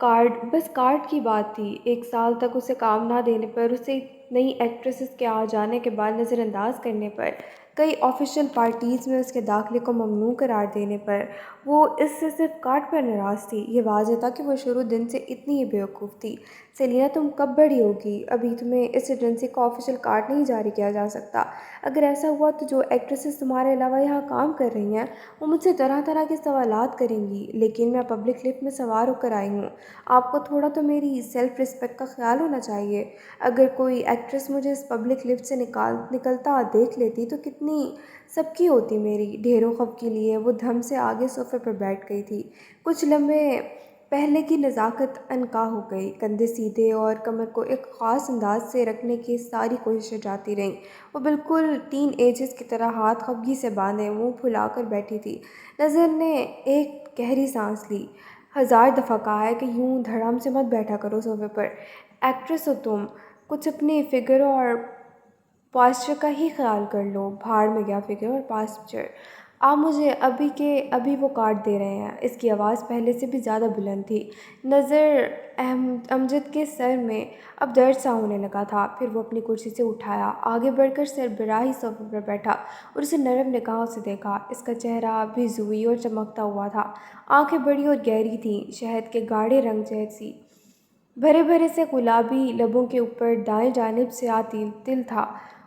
Card, بس card کی بات تھی۔ 1 سال تک اسے کام نہ دینے پر، اسے نئی ایکٹریسز کے آ جانے کے بعد نظر انداز کرنے پر، کئی آفیشیل پارٹیز میں اس کے داخلے کو ممنوع قرار دینے پر، وہ اس سے صرف کارڈ پر ناراض تھی۔ یہ واضح تھا کہ وہ شروع دن سے اتنی ہی بیوقوف تھی۔ سیلینا، تم کب بڑی ہوگی؟ ابھی تمہیں اس ایجنسی کا آفیشیل کارڈ نہیں جاری کیا جا سکتا۔ اگر ایسا ہوا تو جو ایکٹریسز تمہارے علاوہ یہاں کام کر رہی ہیں وہ مجھ سے طرح طرح کے سوالات کریں گی، لیکن میں پبلک لفٹ میں سوار ہو کر آئی ہوں۔ آپ کو تھوڑا تو میری سیلف رسپیکٹ کا خیال ہونا چاہیے۔ اگر کوئی ایکٹریس مجھے اس پبلک لفٹ سے نکلتا دیکھ لیتی تو کتنی سب کی ہوتی میری۔ ڈھیروں خفگی لیے وہ دھم سے آگے صوفے پر بیٹھ گئی تھی۔ کچھ لمحے پہلے کی نزاکت عنقا ہو گئی۔ کندھے سیدھے اور کمر کو ایک خاص انداز سے رکھنے کی ساری کوششیں جاتی رہیں۔ وہ بالکل ٹین ایجرز کی طرح ہاتھ خفگی سے باندھے منہ پھلا کر بیٹھی تھی۔ نظر نے ایک گہری سانس لی۔ 1000 دفعہ کہا ہے کہ یوں دھڑام سے مت بیٹھا کرو صوفے پر۔ ایکٹریس ہو تم، کچھ اپنی فگر اور پاسچر کا ہی خیال کر لو۔ بھاڑ میں گیا فگر اور پاسچر۔ آپ مجھے ابھی کے ابھی وہ کارڈ دے رہے ہیں۔ اس کی آواز پہلے سے بھی زیادہ بلند تھی۔ نظر امجد کے سر میں اب درد سا ہونے لگا تھا۔ پھر وہ اپنی کرسی سے اٹھایا، آگے بڑھ کر سربراہی صوفے پر بیٹھا اور اسے نرم نگاہوں سے دیکھا۔ اس کا چہرہ بھی زوئی اور چمکتا ہوا تھا۔ آنکھیں بڑی اور گہری تھیں، شہد کے گاڑھے رنگ جیسی۔ بھرے بھرے سے گلابی لبوں کے اوپر دائیں جانب سیاہ تل تھا۔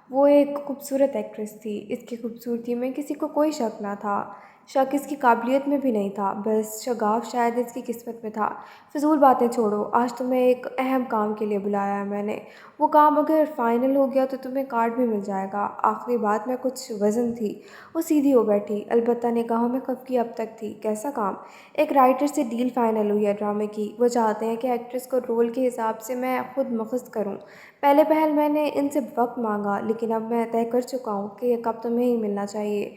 وہ ایک خوبصورت ایکٹریس تھی۔ اس کی خوبصورتی میں کسی کو کوئی شک نہ تھا۔ شک اس کی قابلیت میں بھی نہیں تھا، بس شگاف شاید اس کی قسمت میں تھا۔ فضول باتیں چھوڑو، آج تمہیں ایک اہم کام کے لیے بلایا ہے میں نے۔ وہ کام اگر فائنل ہو گیا تو تمہیں کارڈ بھی مل جائے گا۔ آخری بات میں کچھ وزن تھی۔ وہ سیدھی ہو بیٹھی، البتہ نگاہوں میں خفگی اب تک تھی۔ کیسا کام؟ ایک رائٹر سے ڈیل فائنل ہوئی ہے ڈرامے کی۔ وہ چاہتے ہیں کہ ایکٹریس کو رول کے حساب سے میں خود مختص کروں۔ پہلے پہل میں نے ان سے وقت مانگا، لیکن اب میں طے کر چکا ہوں کہ یہ کب تمہیں ہی ملنا چاہیے۔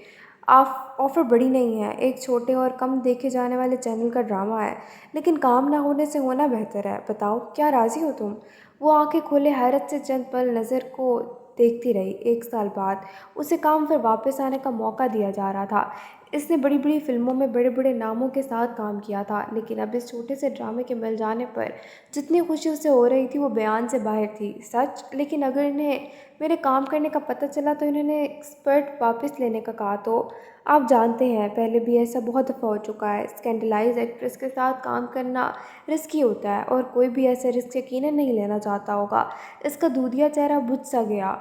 آفر بڑی نہیں ہے، ایک چھوٹے اور کم دیکھے جانے والے چینل کا ڈرامہ ہے، لیکن کام نہ ہونے سے ہونا بہتر ہے۔ بتاؤ، کیا راضی ہو تم؟ وہ آنکھیں کھولے حیرت سے چند پل نظر کو دیکھتی رہی۔ 1 سال بعد اسے کام پر واپس آنے کا موقع دیا جا رہا تھا۔ اس نے بڑی بڑی فلموں میں بڑے بڑے ناموں کے ساتھ کام کیا تھا، لیکن اب اس چھوٹے سے ڈرامے کے مل جانے پر جتنی خوشی اسے ہو رہی تھی وہ بیان سے باہر تھی۔ سچ؟ لیکن اگر انہیں میرے کام کرنے کا پتہ چلا تو انہوں نے اسپرٹ واپس لینے کا کہا تو؟ آپ جانتے ہیں، پہلے بھی ایسا بہت دفعہ ہو چکا ہے۔ اسکینڈلائز ایکٹریس کے ساتھ کام کرنا رسکی ہوتا ہے، اور کوئی بھی ایسا رسک یقیناً نہیں لینا چاہتا ہوگا۔ اس کا دودھیا چہرہ بجھ سا گیا۔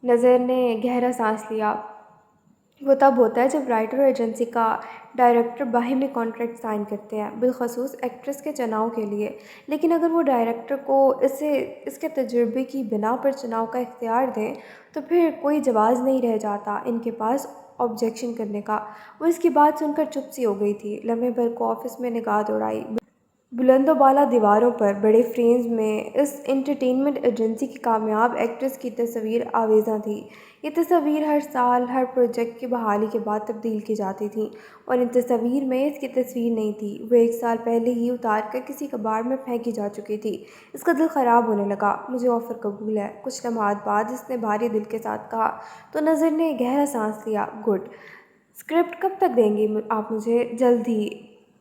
نظر نے گہرا سانس لیا۔ وہ تب ہوتا ہے جب رائٹر اور ایجنسی کا ڈائریکٹر باہمی کانٹریکٹ سائن کرتے ہیں، بالخصوص ایکٹریس کے چناؤ کے لیے۔ لیکن اگر وہ ڈائریکٹر کو اس کے تجربے کی بنا پر چناؤ کا اختیار دیں تو پھر کوئی جواز نہیں رہ جاتا ان کے پاس آبجیکشن کرنے کا۔ وہ اس کی بات سن کر چپ سی ہو گئی تھی۔ لمحے بھر کو آفس میں نگاہ دوڑائی۔ بلند و بالا دیواروں پر بڑے فریمز میں اس انٹرٹینمنٹ ایجنسی کی کامیاب ایکٹریس کی تصویر آویزاں تھی۔ یہ تصاویر ہر سال ہر پروجیکٹ کی بحالی کے بعد تبدیل کی جاتی تھیں، اور ان تصاویر میں اس کی تصویر نہیں تھی۔ وہ 1 سال پہلے ہی اتار کر کسی کباڑ میں پھینکی جا چکی تھی۔ اس کا دل خراب ہونے لگا۔ مجھے آفر قبول ہے، کچھ لمحات بعد اس نے بھاری دل کے ساتھ کہا۔ تو نظر نے گہرا سانس لیا۔ گڈ۔ اسکرپٹ کب تک دیں گی آپ مجھے؟ جلد ہی۔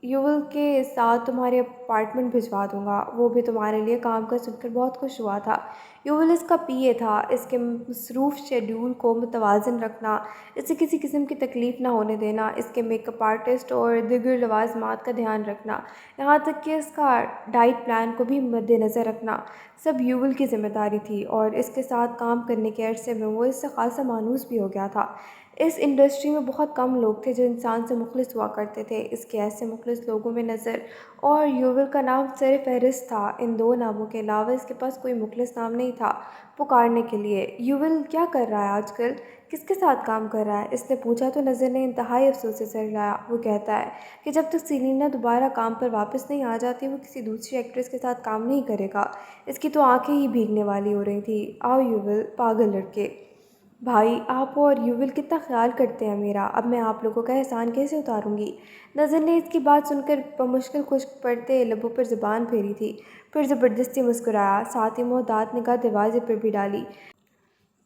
یوول کے ساتھ تمہارے اپارٹمنٹ بھجوا دوں گا۔ وہ بھی تمہارے لیے کام کر سن کر بہت خوش ہوا تھا۔ یوول اس کا پی اے تھا۔ اس کے مصروف شیڈول کو متوازن رکھنا، اسے کسی قسم کی تکلیف نہ ہونے دینا، اس کے میک اپ آرٹسٹ اور دیگر لوازمات کا دھیان رکھنا، یہاں تک کہ اس کا ڈائٹ پلان کو بھی مد نظر رکھنا، سب یوول کی ذمہ داری تھی۔ اور اس کے ساتھ کام کرنے کے عرصے میں وہ اس سے خاصا مانوس بھی ہو گیا تھا۔ اس انڈسٹری میں بہت کم لوگ تھے جو انسان سے مخلص ہوا کرتے تھے۔ اس کے ایسے مخلص لوگوں میں نظر اور یوول کا نام سر فہرست تھا۔ ان دو ناموں کے علاوہ اس کے پاس کوئی مخلص نام نہیں تھا پکارنے کے لیے۔ یوول کیا کر رہا ہے آج کل؟ کس کے ساتھ کام کر رہا ہے؟ اس نے پوچھا تو نظر نے انتہائی افسوس سے سر ہلایا۔ وہ کہتا ہے کہ جب تک سیلینا دوبارہ کام پر واپس نہیں آ جاتی وہ کسی دوسری ایکٹریس کے ساتھ کام نہیں کرے گا۔ اس کی تو آنکھیں ہی بھیگنے والی ہو رہی تھیں۔ آؤ یوول، پاگل لڑکے۔ بھائی، آپ اور یوول کتنا خیال کرتے ہیں میرا، اب میں آپ لوگوں کا احسان کیسے اتاروں گی؟ نظر نے اس کی بات سن کر بمشکل خشک پڑتے لبوں پر زبان پھیری تھی، پھر زبردستی مسکرایا، ساتھ ہی محتاط نگاہ دروازے پر بھی ڈالی۔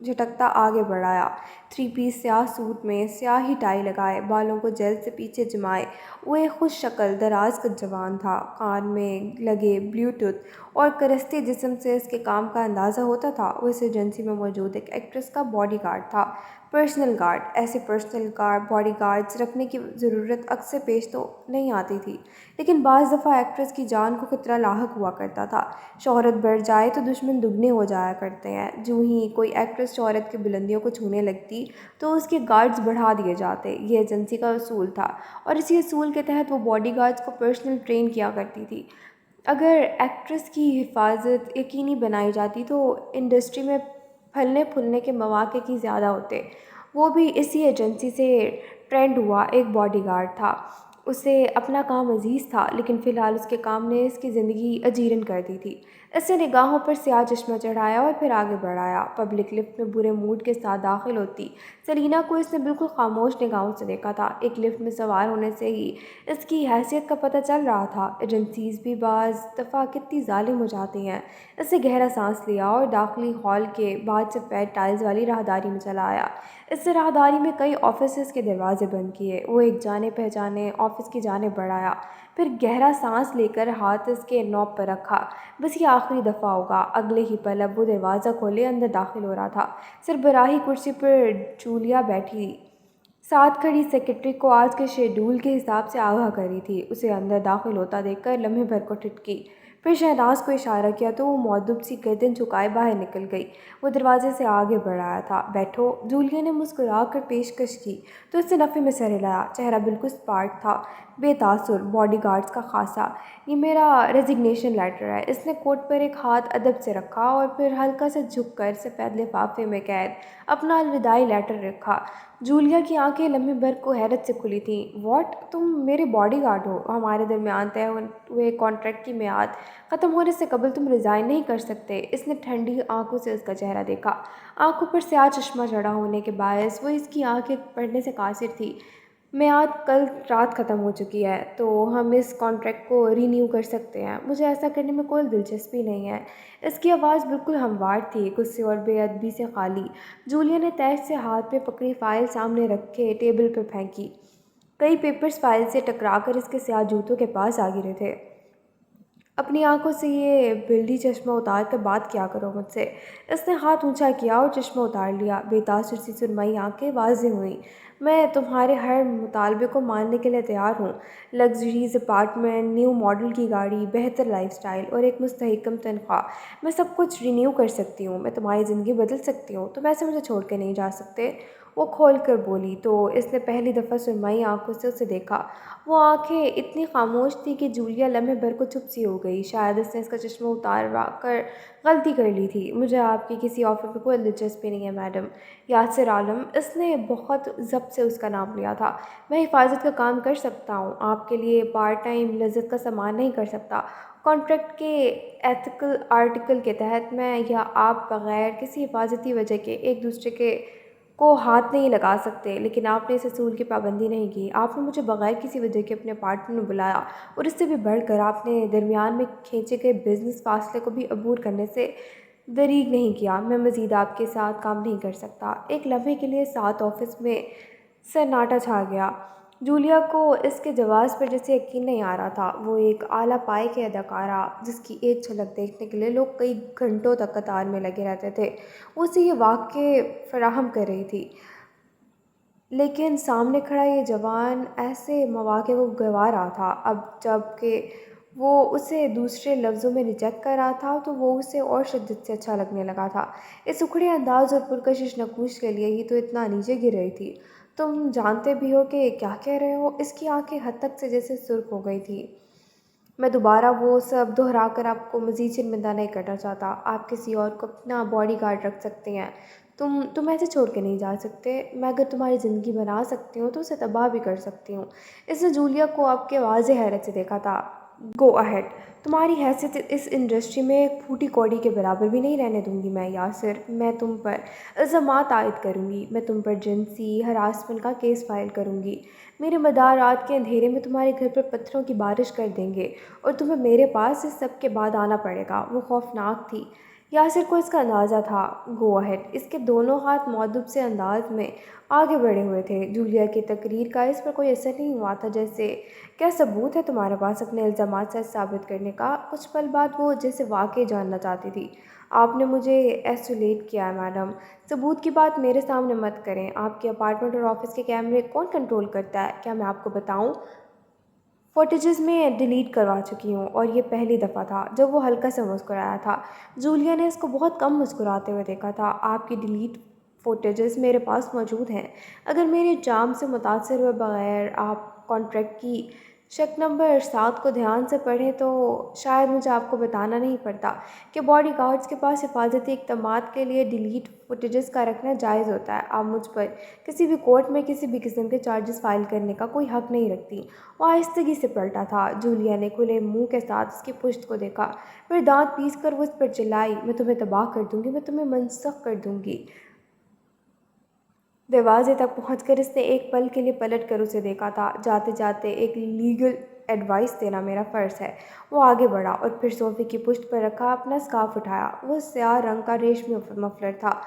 جھٹکتا آگے بڑھایا۔ 3 پیس سیاہ سوٹ میں سیاہی ٹائی لگائے، بالوں کو جیل سے پیچھے جمائے، وہ ایک خوش شکل دراز قد جوان تھا۔ کان میں لگے بلیوٹوتھ اور کرستے جسم سے اس کے کام کا اندازہ ہوتا تھا۔ وہ اس ایجنسی میں موجود ایک ایکٹریس کا باڈی گارڈ تھا، پرسنل گارڈ۔ ایسے پرسنل باڈی گارڈز رکھنے کی ضرورت اکثر پیش تو نہیں آتی تھی، لیکن بعض دفعہ ایکٹریس کی جان کو خطرہ لاحق ہوا کرتا تھا۔ شہرت بڑھ جائے تو دشمن دگنے ہو جایا کرتے ہیں۔ جو ہی کوئی ایکٹریس شہرت کی بلندیوں کو چھونے لگتی تو اس کے گارڈز بڑھا دیے جاتے۔ یہ ایجنسی کا اصول تھا، اور اسی اصول کے تحت وہ باڈی گارڈز کو پرسنل ٹرین کیا کرتی تھی۔ اگر ایکٹریس کی حفاظت یقینی بنائی جاتی تو انڈسٹری میں پھلنے پھولنے کے مواقع کی زیادہ ہوتے۔ وہ بھی اسی ایجنسی سے ٹرینڈ ہوا ایک باڈی گارڈ تھا۔ اسے اپنا کام عزیز تھا، لیکن فی الحال اس کے کام نے اس کی زندگی اجیرن کر دی تھی۔ اس نے نگاہوں پر سیاہ چشمہ چڑھایا اور پھر آگے بڑھایا۔ پبلک لفٹ میں برے موڈ کے ساتھ داخل ہوتی سیلینا کو اس نے بالکل خاموش نگاہوں سے دیکھا تھا۔ ایک لفٹ میں سوار ہونے سے ہی اس کی حیثیت کا پتہ چل رہا تھا۔ ایجنسیز بھی بعض دفعہ کتنی ظالم ہو جاتی ہیں۔ اس نے گہرا سانس لیا اور داخلی ہال کے بعد سفید ٹائلز والی راہداری میں چلا آیا۔ اس سے راہداری میں کئی آفسز کے دروازے بند کیے۔ وہ ایک جانے پہچانے آفس کی جانب بڑھایا، پھر گہرا سانس لے کر ہاتھ اس کے نوب پر رکھا۔ بس یہ آخری دفعہ ہوگا۔ اگلے ہی پل اب وہ دروازہ کھولے اندر داخل ہو رہا تھا۔ سربراہی کرسی پر جولیا بیٹھی ساتھ کھڑی سیکرٹری کو آج کے شیڈول کے حساب سے آگاہ کری تھی۔ اسے اندر داخل ہوتا دیکھ کر لمحے بھر کو ٹھٹکی، پھر شہناز کو اشارہ کیا تو وہ مؤدب سی گردن جھکائے باہر نکل گئی۔ وہ دروازے سے آگے بڑھ آیا تھا۔ بیٹھو، جولیا نے مسکرا کر پیشکش کی تو اس نے نفی میں سر ہلایا۔ چہرہ بالکل سپاٹ تھا، بے تاثر، باڈی گارڈز کا خاصا۔ یہ میرا ریزگنیشن لیٹر ہے۔ اس نے کوٹ پر ایک ہاتھ ادب سے رکھا اور پھر ہلکا سے جھک کر سفید لفافے میں قید اپنا الوداعی لیٹر رکھا۔ جولیا کی آنکھیں لمحے بھر کو حیرت سے کھلی تھیں۔ واٹ، تم میرے باڈی گارڈ ہو؟ ہمارے درمیان طے ہوئے کانٹریکٹ کی میعاد ختم ہونے سے قبل تم ریزائن نہیں کر سکتے۔ اس نے ٹھنڈی آنکھوں سے اس کا چہرہ دیکھا۔ آنکھوں پر سیاہ چشمہ چڑھا ہونے کے باعث وہ اس کی آنکھیں پڑھنے سے قاصر تھی۔ میعاد کل رات ختم ہو چکی ہے، تو ہم اس کانٹریکٹ کو رینیو کر سکتے ہیں۔ مجھے ایسا کرنے میں کوئی دلچسپی نہیں ہے۔ اس کی آواز بالکل ہموار تھی، غصے اور بے ادبی سے خالی۔ جولیا نے تیش سے ہاتھ میں پکڑی فائل سامنے رکھے ٹیبل پر پھینکی۔ کئی پیپرز فائل سے ٹکرا کر اس کے سیاہ جوتوں کے پاس آ گرے تھے۔ اپنی آنکھوں سے یہ بلڈی چشمہ اتار کر بات کیا کرو مجھ سے۔ اس نے ہاتھ اونچا کیا اور چشمہ اتار لیا۔ بے تاثر سی سرمئی آنکھیں واضح ہوئیں۔ میں تمہارے ہر مطالبے کو ماننے کے لیے تیار ہوں۔ لگژریز اپارٹمنٹ، نیو ماڈل کی گاڑی، بہتر لائف سٹائل اور ایک مستحکم تنخواہ، میں سب کچھ رینیو کر سکتی ہوں۔ میں تمہاری زندگی بدل سکتی ہوں۔ تم ایسے مجھے چھوڑ کے نہیں جا سکتے۔ وہ کھول کر بولی تو اس نے پہلی دفعہ سرمئی آنکھوں سے اسے دیکھا۔ وہ آنکھیں اتنی خاموش تھی کہ جولیا لمحے بھر کو چپ سی ہو گئی۔ شاید اس نے اس کا چشمہ اتاروا کر غلطی کر لی تھی۔ مجھے آپ کی کسی آفر میں کوئی دلچسپی نہیں ہے میڈم۔ یاسر عالم، اس نے بہت ضبط سے اس کا نام لیا تھا۔ میں حفاظت کا کام کر سکتا ہوں، آپ کے لیے پارٹ ٹائم لذت کا سامان نہیں کر سکتا۔ کانٹریکٹ کے ایتھیکل آرٹیکل کے تحت میں یا آپ بغیر کسی حفاظتی وجہ کے ایک دوسرے کے کو ہاتھ نہیں لگا سکتے، لیکن آپ نے اس اصول کی پابندی نہیں کی۔ آپ نے مجھے بغیر کسی وجہ کے اپنے اپارٹمنٹ میں بلایا، اور اس سے بھی بڑھ کر آپ نے درمیان میں کھینچے گئے بزنس فاصلے کو بھی عبور کرنے سے دریغ نہیں کیا۔ میں مزید آپ کے ساتھ کام نہیں کر سکتا۔ ایک لمحے کے لیے ساتھ آفس میں سناٹا چھا گیا۔ جولیا کو اس کے جواز پر جیسے یقین نہیں آ رہا تھا۔ وہ ایک اعلیٰ پائے کی اداکارہ جس کی ایک جھلک دیکھنے کے لیے لوگ کئی گھنٹوں تک قطار میں لگے رہتے تھے، وہ اسے یہ واقعے فراہم کر رہی تھی، لیکن سامنے کھڑا یہ جوان ایسے مواقع کو گنوا رہا تھا۔ اب جب کہ وہ اسے دوسرے لفظوں میں ریجیکٹ کر رہا تھا تو وہ اسے اور شدت سے اچھا لگنے لگا تھا۔ اس اکھڑے انداز اور پرکشش نقوش کے لیے ہی تو اتنا نیچے گر رہی تھی۔ تم جانتے بھی ہو کہ کیا کہہ رہے ہو؟ اس کی آنکھیں حد تک سے جیسے سرخ ہو گئی تھیں۔ میں دوبارہ وہ سب دہرا کر آپ کو مزید شرمندہ نہیں کرنا چاہتا۔ آپ کسی اور کو اپنا باڈی گارڈ رکھ سکتے ہیں، تم ایسے چھوڑ کے نہیں جا سکتے۔ میں اگر تمہاری زندگی بنا سکتی ہوں تو اسے تباہ بھی کر سکتی ہوں۔ اس نے جولیا کو آپ کے واضح حیرت سے دیکھا تھا۔ گو اہیڈ، تمہاری حیثیت اس انڈسٹری میں ایک پھوٹی کوڑی کے برابر بھی نہیں رہنے دوں گی میں یاسر۔ میں تم پر الزامات عائد کروں گی، میں تم پر جنسی ہراسمنٹ کا کیس فائل کروں گی۔ میرے مدار رات کے اندھیرے میں تمہارے گھر پر پتھروں کی بارش کر دیں گے، اور تمہیں میرے پاس اس سب کے بعد آنا پڑے گا۔ وہ خوفناک تھی، یاسر کو اس کا اندازہ تھا۔ Go ahead. اس کے دونوں ہاتھ معدب سے انداز میں آگے بڑھے ہوئے تھے۔ جولیا کی تقریر کا اس پر کوئی اثر نہیں ہوا تھا۔ جیسے کیا ثبوت ہے تمہارے پاس اپنے الزامات سچ ثابت کرنے کا؟ کچھ پل بعد وہ جیسے واقعی جاننا چاہتی تھی۔ آپ نے مجھے ایسولیٹ کیا ہے میڈم۔ ثبوت کی بات میرے سامنے مت کریں۔ آپ کے اپارٹمنٹ اور آفس کے کیمرے کون کنٹرول کرتا ہے؟ کیا میں آپ کو بتاؤں؟ فوٹیجز میں ڈیلیٹ کروا چکی ہوں، اور یہ پہلی دفعہ تھا جب وہ ہلکا سے مسکرایا تھا۔ جولیا نے اس کو بہت کم مسکراتے ہوئے دیکھا تھا۔ آپ کی ڈیلیٹ فوٹیجز میرے پاس موجود ہیں۔ اگر میرے جام سے متاثر ہوئے بغیر آپ کانٹریکٹ کی شق نمبر 7 کو دھیان سے پڑھیں تو شاید مجھے آپ کو بتانا نہیں پڑتا کہ باڈی گارڈز کے پاس حفاظتی اقدامات کے لیے ڈیلیٹ فوٹیجز کا رکھنا جائز ہوتا ہے۔ آپ مجھ پر کسی بھی کورٹ میں کسی بھی قسم کے چارجز فائل کرنے کا کوئی حق نہیں رکھتی۔ وہ آہستگی سے پلٹا تھا۔ جولیا نے کھلے منہ کے ساتھ اس کی پشت کو دیکھا، پھر دانت پیس کر وہ اس پر چلائی، میں تمہیں تباہ کر دوں گی، میں تمہیں منسوخ کر دوں گی۔ دروازے تک پہنچ کر اس نے ایک پل کے لیے پلٹ کر اسے دیکھا تھا۔ جاتے جاتے ایک لیگل ایڈوائس دینا میرا فرض ہے۔ وہ آگے بڑھا اور پھر صوفے کی پشت پر رکھا اپنا سکارف اٹھایا۔ وہ سیاہ رنگ کا ریشمی مفلر تھا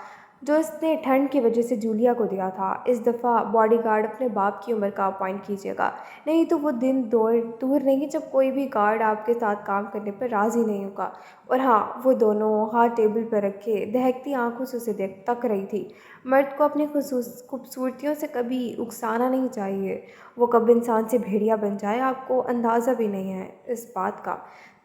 جو اس نے ٹھنڈ کی وجہ سے جولیا کو دیا تھا۔ اس دفعہ باڈی گارڈ اپنے باپ کی عمر کا اپوائنٹ کیجیے گا، نہیں تو وہ دن دور نہیں جب کوئی بھی گارڈ آپ کے ساتھ کام کرنے پر راضی نہیں ہوگا۔ اور ہاں، وہ دونوں ہاتھ ٹیبل پر رکھے دہکتی آنکھوں سے اسے تک رہی تھی۔ مرد کو اپنی خوبصورتیوں سے کبھی اکسانا نہیں چاہیے۔ وہ کب انسان سے بھیڑیا بن جائے آپ کو اندازہ بھی نہیں ہے اس بات کا۔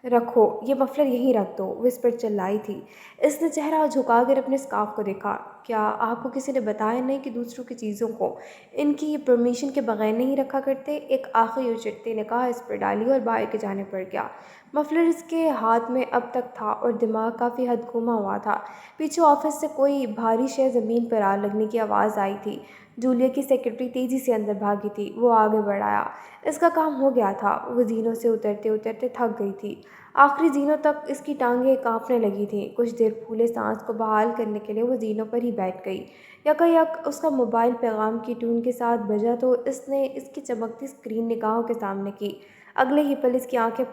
رکھو یہ مفلر یہیں رکھ دو، وہ اس پر چلائی تھی۔ اس نے چہرہ جھکا کر اپنے سکارف کو دیکھا۔ کیا آپ کو کسی نے بتایا نہیں کہ دوسروں کی چیزوں کو ان کی پرمیشن کے بغیر نہیں رکھا کرتے؟ ایک آخری اچٹتی نگاہ اس پر ڈالی اور باہر کے جانے پڑ گیا۔ مفلر اس کے ہاتھ میں اب تک تھا اور دماغ کافی حد گھوما ہوا تھا۔ پیچھے آفس سے کوئی بھاری شے زمین پر آ لگنے کی آواز آئی تھی۔ جولیا کی سیکرٹری تیزی سے اندر بھاگی تھی۔ وہ آگے بڑھایا۔ اس کا کام ہو گیا تھا۔ وہ زینوں سے اترتے اترتے تھک گئی تھی۔ آخری زینوں تک اس کی ٹانگیں کانپنے لگی تھیں۔ کچھ دیر پھولے سانس کو بحال کرنے کے لیے وہ زینوں پر ہی بیٹھ گئی۔ یکایک اس کا موبائل پیغام کی ٹون کے ساتھ بجا تو اس نے اس کی چمکتی اسکرین نگاہوں کے سامنے کی۔ اگلے ہی پل اس کی آنکھیں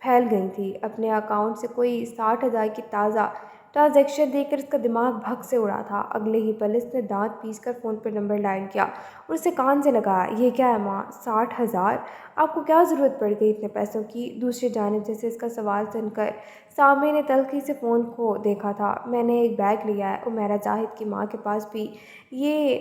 پھیل گئی تھیں۔ اپنے اکاؤنٹ سے کوئی 60,000 کی تازہ ٹرانزیکشن دیکھ کر اس کا دماغ بھگ سے اڑا تھا۔ اگلے ہی پل اس نے دانت پیس کر فون پر نمبر ڈائل کیا اور اسے کان سے لگایا۔ یہ کیا ہے ماں؟ 60,000؟ آپ کو کیا ضرورت پڑ گئی اتنے پیسوں کی؟ دوسری جانب جیسے اس کا سوال سن کر سامع نے تلخی سے فون کو دیکھا تھا۔ میں نے ایک بیگ لیا ہے، عمیرہ زاہد کی ماں کے پاس بھی یہ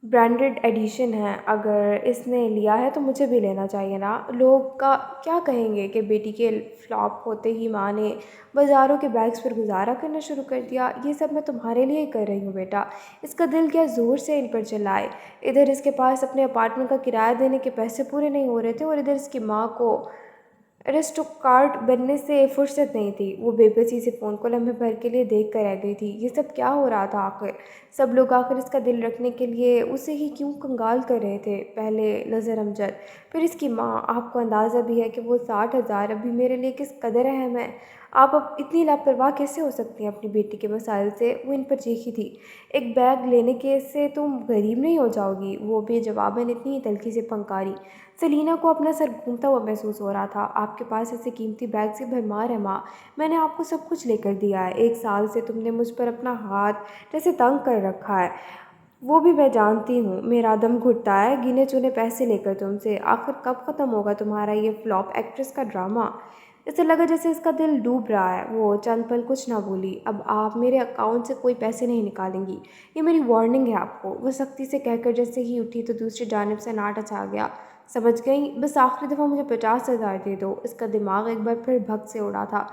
برانڈڈ ایڈیشن ہے۔ اگر اس نے لیا ہے تو مجھے بھی لینا چاہیے نا۔ لوگ کیا کہیں گے کہ بیٹی کے فلاپ ہوتے ہی ماں نے بازاروں کے بیگز پر گزارا کرنا شروع کر دیا؟ یہ سب میں تمہارے لیے ہی کر رہی ہوں بیٹا۔ اس کا دل کیا زور سے ان پر چلائے۔ ادھر اس کے پاس اپنے اپارٹمنٹ کا کرایہ دینے کے پیسے پورے نہیں ہو رہے تھے اور ادھر اس کی ماں کو ارسٹوکراٹ بننے سے فرصت نہیں تھی۔ وہ بے بسی سے فون کو لمحے بھر کے لیے دیکھ کر رہ گئی تھی۔ یہ سب کیا ہو رہا تھا آخر؟ سب لوگ آخر اس کا دل رکھنے کے لیے اسے ہی کیوں کنگال کر رہے تھے؟ پہلے نظر امجد، پھر اس کی ماں۔ آپ کو اندازہ بھی ہے کہ وہ 60,000 ابھی میرے لیے کس قدر اہم ہے؟ آپ اب اتنی لاپرواہ کیسے ہو سکتی ہیں اپنی بیٹی کے مسائل سے؟ وہ ان پر چیخی تھی۔ ایک بیگ لینے کے سے تم غریب نہیں ہو جاؤ گی؟ وہ بے جواباً اتنی ہی تلخی سے پھنکاری۔ سیلینا کو اپنا سر گھومتا ہوا محسوس ہو رہا تھا۔ آپ کے پاس ایسے قیمتی بیگ کی بھرمار ہے ماں۔ میں نے آپ کو سب کچھ لے کر دیا ہے۔ 1 سال سے تم نے مجھ پر اپنا ہاتھ جیسے تنگ کر رکھا ہے، وہ بھی میں جانتی ہوں۔ میرا دم گھٹتا ہے گنے چنے پیسے لے کر تم سے۔ آخر کب ختم ہوگا تمہارا یہ فلاپ ایکٹریس کا ڈرامہ؟ اسے لگا جیسے اس کا دل ڈوب رہا ہے۔ وہ چند پل کچھ نہ بولی۔ اب آپ میرے اکاؤنٹ سے کوئی پیسے نہیں نکالیں گی، یہ میری وارننگ ہے آپ کو۔ وہ سختی سے کہہ کر جیسے ہی اٹھی تو دوسری جانب سے ناٹا چھا گیا۔ سمجھ گئی؟ بس آخری دفعہ مجھے 50,000 دے دو۔ اس کا دماغ ایک بار پھر بھگ سے اڑا تھا۔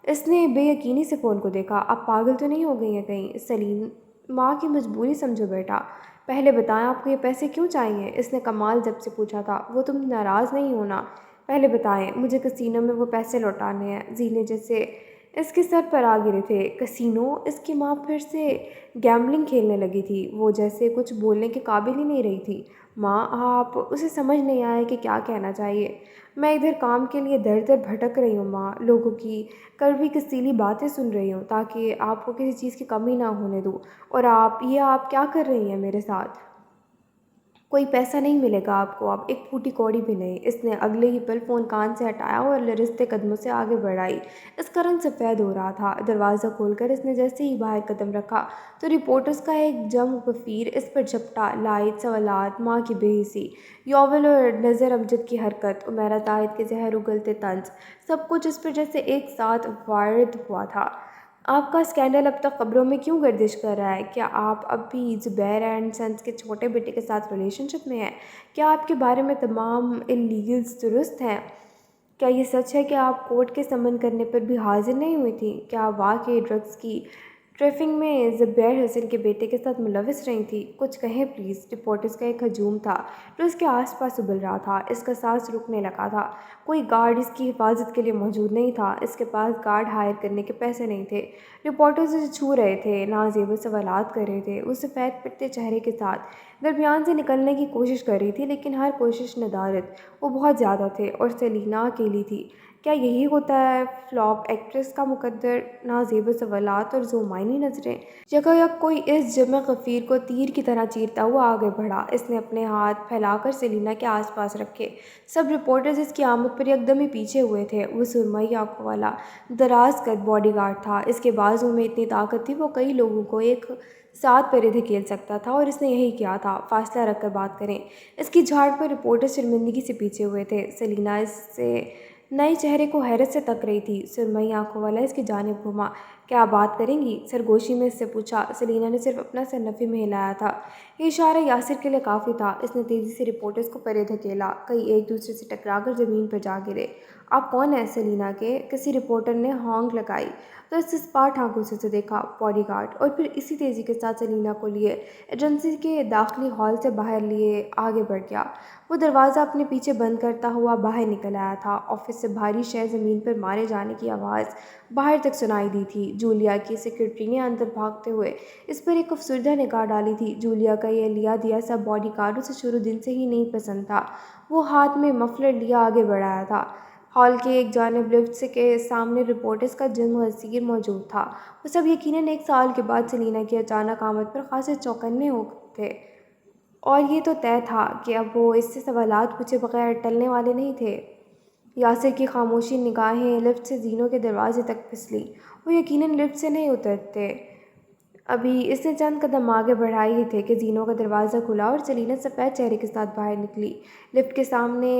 اس نے بے یقینی سے فون کو دیکھا۔ آپ پاگل تو نہیں ہو گئی ہیں کہیں؟ سلیم، ماں کی مجبوری سمجھو بیٹا۔ پہلے بتائیں آپ کو یہ پیسے کیوں چاہیے؟ اس نے کمال جب سے پوچھا تھا۔ وہ تم ناراض نہیں ہونا؟ پہلے بتائیں، مجھے کسینو میں وہ پیسے لوٹانے ہیں۔ زینے جیسے اس کے سر پر آ گرے تھے۔ کسینو؟ اس کی ماں پھر سے گیمبلنگ کھیلنے لگی تھی۔ وہ جیسے کچھ بولنے کے قابل ہی نہیں رہی تھی۔ ماں آپ، اسے سمجھ نہیں آیا کہ کیا کہنا چاہیے۔ میں ادھر کام کے لیے در در بھٹک رہی ہوں ماں، لوگوں کی کڑوی کسیلی باتیں سن رہی ہوں تاکہ آپ کو کسی چیز کی کمی نہ ہونے دوں، اور آپ کیا کر رہی ہیں میرے ساتھ؟ کوئی پیسہ نہیں ملے گا آپ کو، آپ ایک پھوٹی کوڑی بھی نہیں۔ اس نے اگلے ہی پل فون کان سے ہٹایا اور لرزتے قدموں سے آگے بڑھائی۔ اس کا رنگ سفید ہو رہا تھا۔ دروازہ کھول کر اس نے جیسے ہی باہر قدم رکھا تو رپورٹرز کا ایک جم غفیر اس پر جھپٹا۔ لائٹ، سوالات، ماں کی بے حسی، یوول اور نظر امجد کی حرکت، عمیرہ طاہر کے زہر اگلتے طنز، سب کچھ اس پر جیسے ایک ساتھ وارد ہوا تھا۔ آپ کا اسکینڈل اب تک خبروں میں کیوں گردش کر رہا ہے؟ کیا آپ اب بھی زبیر اینڈ سنس کے چھوٹے بیٹے کے ساتھ ریلیشن شپ میں ہیں؟ کیا آپ کے بارے میں تمام اللیگلز درست ہیں؟ کیا یہ سچ ہے کہ آپ کورٹ کے سمن کرنے پر بھی حاضر نہیں ہوئی تھیں؟ کیا آپ واقعی ڈرگز کی ٹریفنگ میں زبیر حسن کے بیٹے کے ساتھ ملوث رہی تھی؟ کچھ کہیں پلیز۔ رپورٹرز کا ایک ہجوم تھا جو اس کے آس پاس ابل رہا تھا۔ اس کا سانس رکنے لگا تھا۔ کوئی گارڈ اس کی حفاظت کے لیے موجود نہیں تھا۔ اس کے پاس گارڈ ہائر کرنے کے پیسے نہیں تھے۔ رپورٹرز اسے چھو رہے تھے، نازیبا سوالات کر رہے تھے، وہ سفید پٹے چہرے کے ساتھ درمیان سے نکلنے کی کوشش کر رہی تھی، لیکن ہر کوشش ندارت۔ وہ بہت زیادہ تھے اور سیلینا اکیلی تھی۔ کیا یہی ہوتا ہے فلاپ ایکٹریس کا مقدر؟ نازیبا سوالات اور ذومعنی نظریں۔ یکایک کوئی اس جمع غفیر کو تیر کی طرح چیرتا ہوا آگے بڑھا۔ اس نے اپنے ہاتھ پھیلا کر سیلینا کے آس پاس رکھے۔ سب رپورٹرز اس کی آمد پر یکدم ہی پیچھے ہوئے تھے۔ وہ سرمئی آنکھوں والا دراز قد باڈی گارڈ تھا۔ اس کے بازو میں اتنی طاقت تھی وہ کئی لوگوں کو ایک ساتھ پرے دھکیل سکتا تھا، اور اس نے یہی کیا تھا۔ فاصلہ رکھ کر بات کریں۔ اس کی جھاڑ پر رپورٹر شرمندگی سے پیچھے ہوئے تھے۔ سیلینا اس سے نئے چہرے کو حیرت سے تک رہی تھی۔ سرمئی آنکھوں والا اس کی جانب گھوما۔ کیا آپ بات کریں گی؟ سرگوشی میں اس سے پوچھا۔ سیلینا نے صرف اپنا سر نفی میں ہلایا تھا۔ یہ اشارہ یاسر کے لیے کافی تھا۔ اس نے تیزی سے رپورٹرز کو پرے دھکیلا۔ کئی ایک دوسرے سے ٹکرا کر زمین پر جا گرے۔ آپ کون ہیں؟ سیلینا کے کسی رپورٹر نے ہانک لگائی تو اس نے اسپاٹ آنکھوں سے اسے دیکھا۔ باڈی گارڈ، اور پھر اسی تیزی کے ساتھ سیلینا کو لیے ایجنسی کے داخلی ہال سے باہر لیے آگے بڑھ گیا۔ وہ دروازہ اپنے پیچھے بند کرتا ہوا باہر نکل آیا تھا۔ آفس سے بھاری شے زمین پر مارے جانے کی آواز باہر تک سنائی دی تھی۔ جولیا کی سیکرٹری نے اندر بھاگتے ہوئے اس پر ایک افسردہ نگاہ ڈالی تھی۔ جولیا کا یہ لیا دیا سا باڈی گارڈ اسے شروع دن سے ہی نہیں پسند تھا۔ وہ ہاتھ میں مفلر لیے آگے بڑھ آیا تھا۔ ہال کے ایک جانب لفٹ کے سامنے رپورٹرز کا جم غفیر موجود تھا۔ وہ سب یقیناً ایک سال کے بعد سیلینا کی اچانک آمد پر خاصے چوکنے ہو تھے، اور یہ تو طے تھا کہ اب وہ اس سے سوالات پوچھے بغیر ٹلنے والے نہیں تھے۔ یاسر کی خاموشی نگاہیں لفٹ سے زینوں کے دروازے تک پھسلیں۔ وہ یقیناً لفٹ سے نہیں اترتے۔ ابھی اس نے چند قدم آگے بڑھائے ہی تھے کہ زینوں کا دروازہ کھلا اور سیلینا سفید چہرے کے ساتھ باہر نکلی۔ لفٹ کے سامنے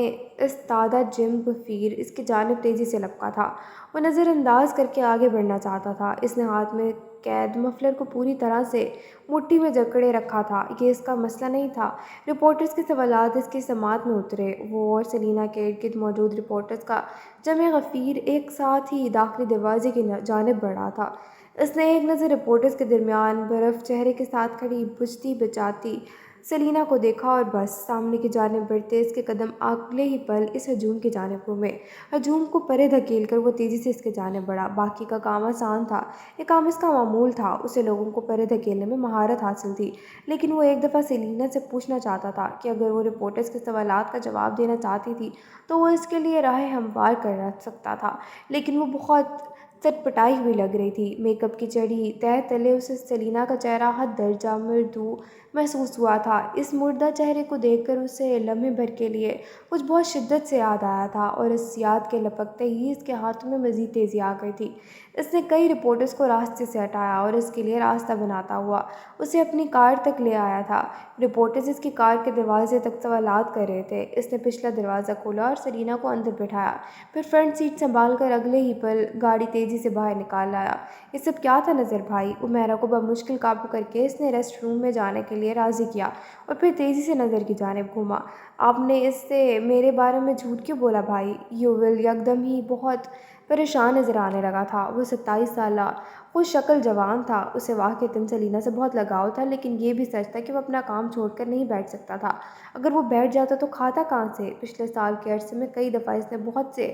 استادہ جم غفیر اس کی جانب تیزی سے لپکا تھا۔ وہ نظر انداز کر کے آگے بڑھنا چاہتا تھا۔ اس نے ہاتھ میں قید مفلر کو پوری طرح سے مٹھی میں جکڑے رکھا تھا۔ یہ اس کا مسئلہ نہیں تھا۔ رپورٹرز کے سوالات اس کی سماعت میں اترے۔ وہ اور سیلینا کے ارد گرد موجود رپورٹرز کا جمع غفیر ایک ساتھ ہی داخلی دروازے کی جانب بڑھا تھا۔ اس نے ایک نظر رپورٹرز کے درمیان برف چہرے کے ساتھ کھڑی بجھتی بجھاتی سیلینا کو دیکھا اور بس۔ سامنے کی جانب بڑھتے اس کے قدم اگلے ہی پل اس ہجوم کی جانب گھومے۔ ہجوم کو پرے دھکیل کر وہ تیزی سے اس کی جانب بڑھا۔ باقی کا کام آسان تھا۔ یہ کام اس کا معمول تھا۔ اسے لوگوں کو پرے دھکیلنے میں مہارت حاصل تھی، لیکن وہ ایک دفعہ سیلینا سے پوچھنا چاہتا تھا کہ اگر وہ رپورٹرز کے سوالات کا جواب دینا چاہتی تھی تو وہ اس کے لیے راہیں ہموار کر سکتا تھا، لیکن وہ بہت چٹپٹائی ہوئی لگ رہی تھی۔ میک اپ کی چڑھی تہہ تلے اسے سیلینا کا چہرہ حد درجہ مردو محسوس ہوا تھا۔ اس مردہ چہرے کو دیکھ کر اسے لمحے بھر کے لیے کچھ بہت شدت سے یاد آیا تھا، اور اس یاد کے لپکتے ہی اس کے ہاتھوں میں مزید تیزی آ گئی تھی۔ اس نے کئی رپورٹرز کو راستے سے ہٹایا اور اس کے لیے راستہ بناتا ہوا اسے اپنی کار تک لے آیا تھا۔ رپورٹرز اس کی کار کے دروازے تک سوالات کر رہے تھے۔ اس نے پچھلا دروازہ کھولا اور سیلینا کو اندر بٹھایا، پھر فرنٹ سیٹ سنبھال کر اگلے ہی پل گاڑی تیزی سے باہر نکال لایا۔ یہ سب کیا تھا نظر بھائی؟ عمیرہ کو بمشکل قابو کر کے اس نے ریسٹ روم میں جانے کے لیے راضی کیا اور پھر تیزی سے نظر کی جانب گھوما۔ آپ نے اس سے میرے بارے میں جھوٹ کیوں بولا بھائی؟ یوول یکدم ہی بہت پریشان نظر آنے لگا تھا۔ وہ 27 سالہ خوش شکل جوان تھا۔ اسے واقعتاً سیلینا سے بہت لگاؤ تھا، لیکن یہ بھی سچ تھا کہ وہ اپنا کام چھوڑ کر نہیں بیٹھ سکتا تھا۔ اگر وہ بیٹھ جاتا تو کھاتا کہاں سے؟ پچھلے سال کے عرصے میں کئی دفعہ اس نے بہت سے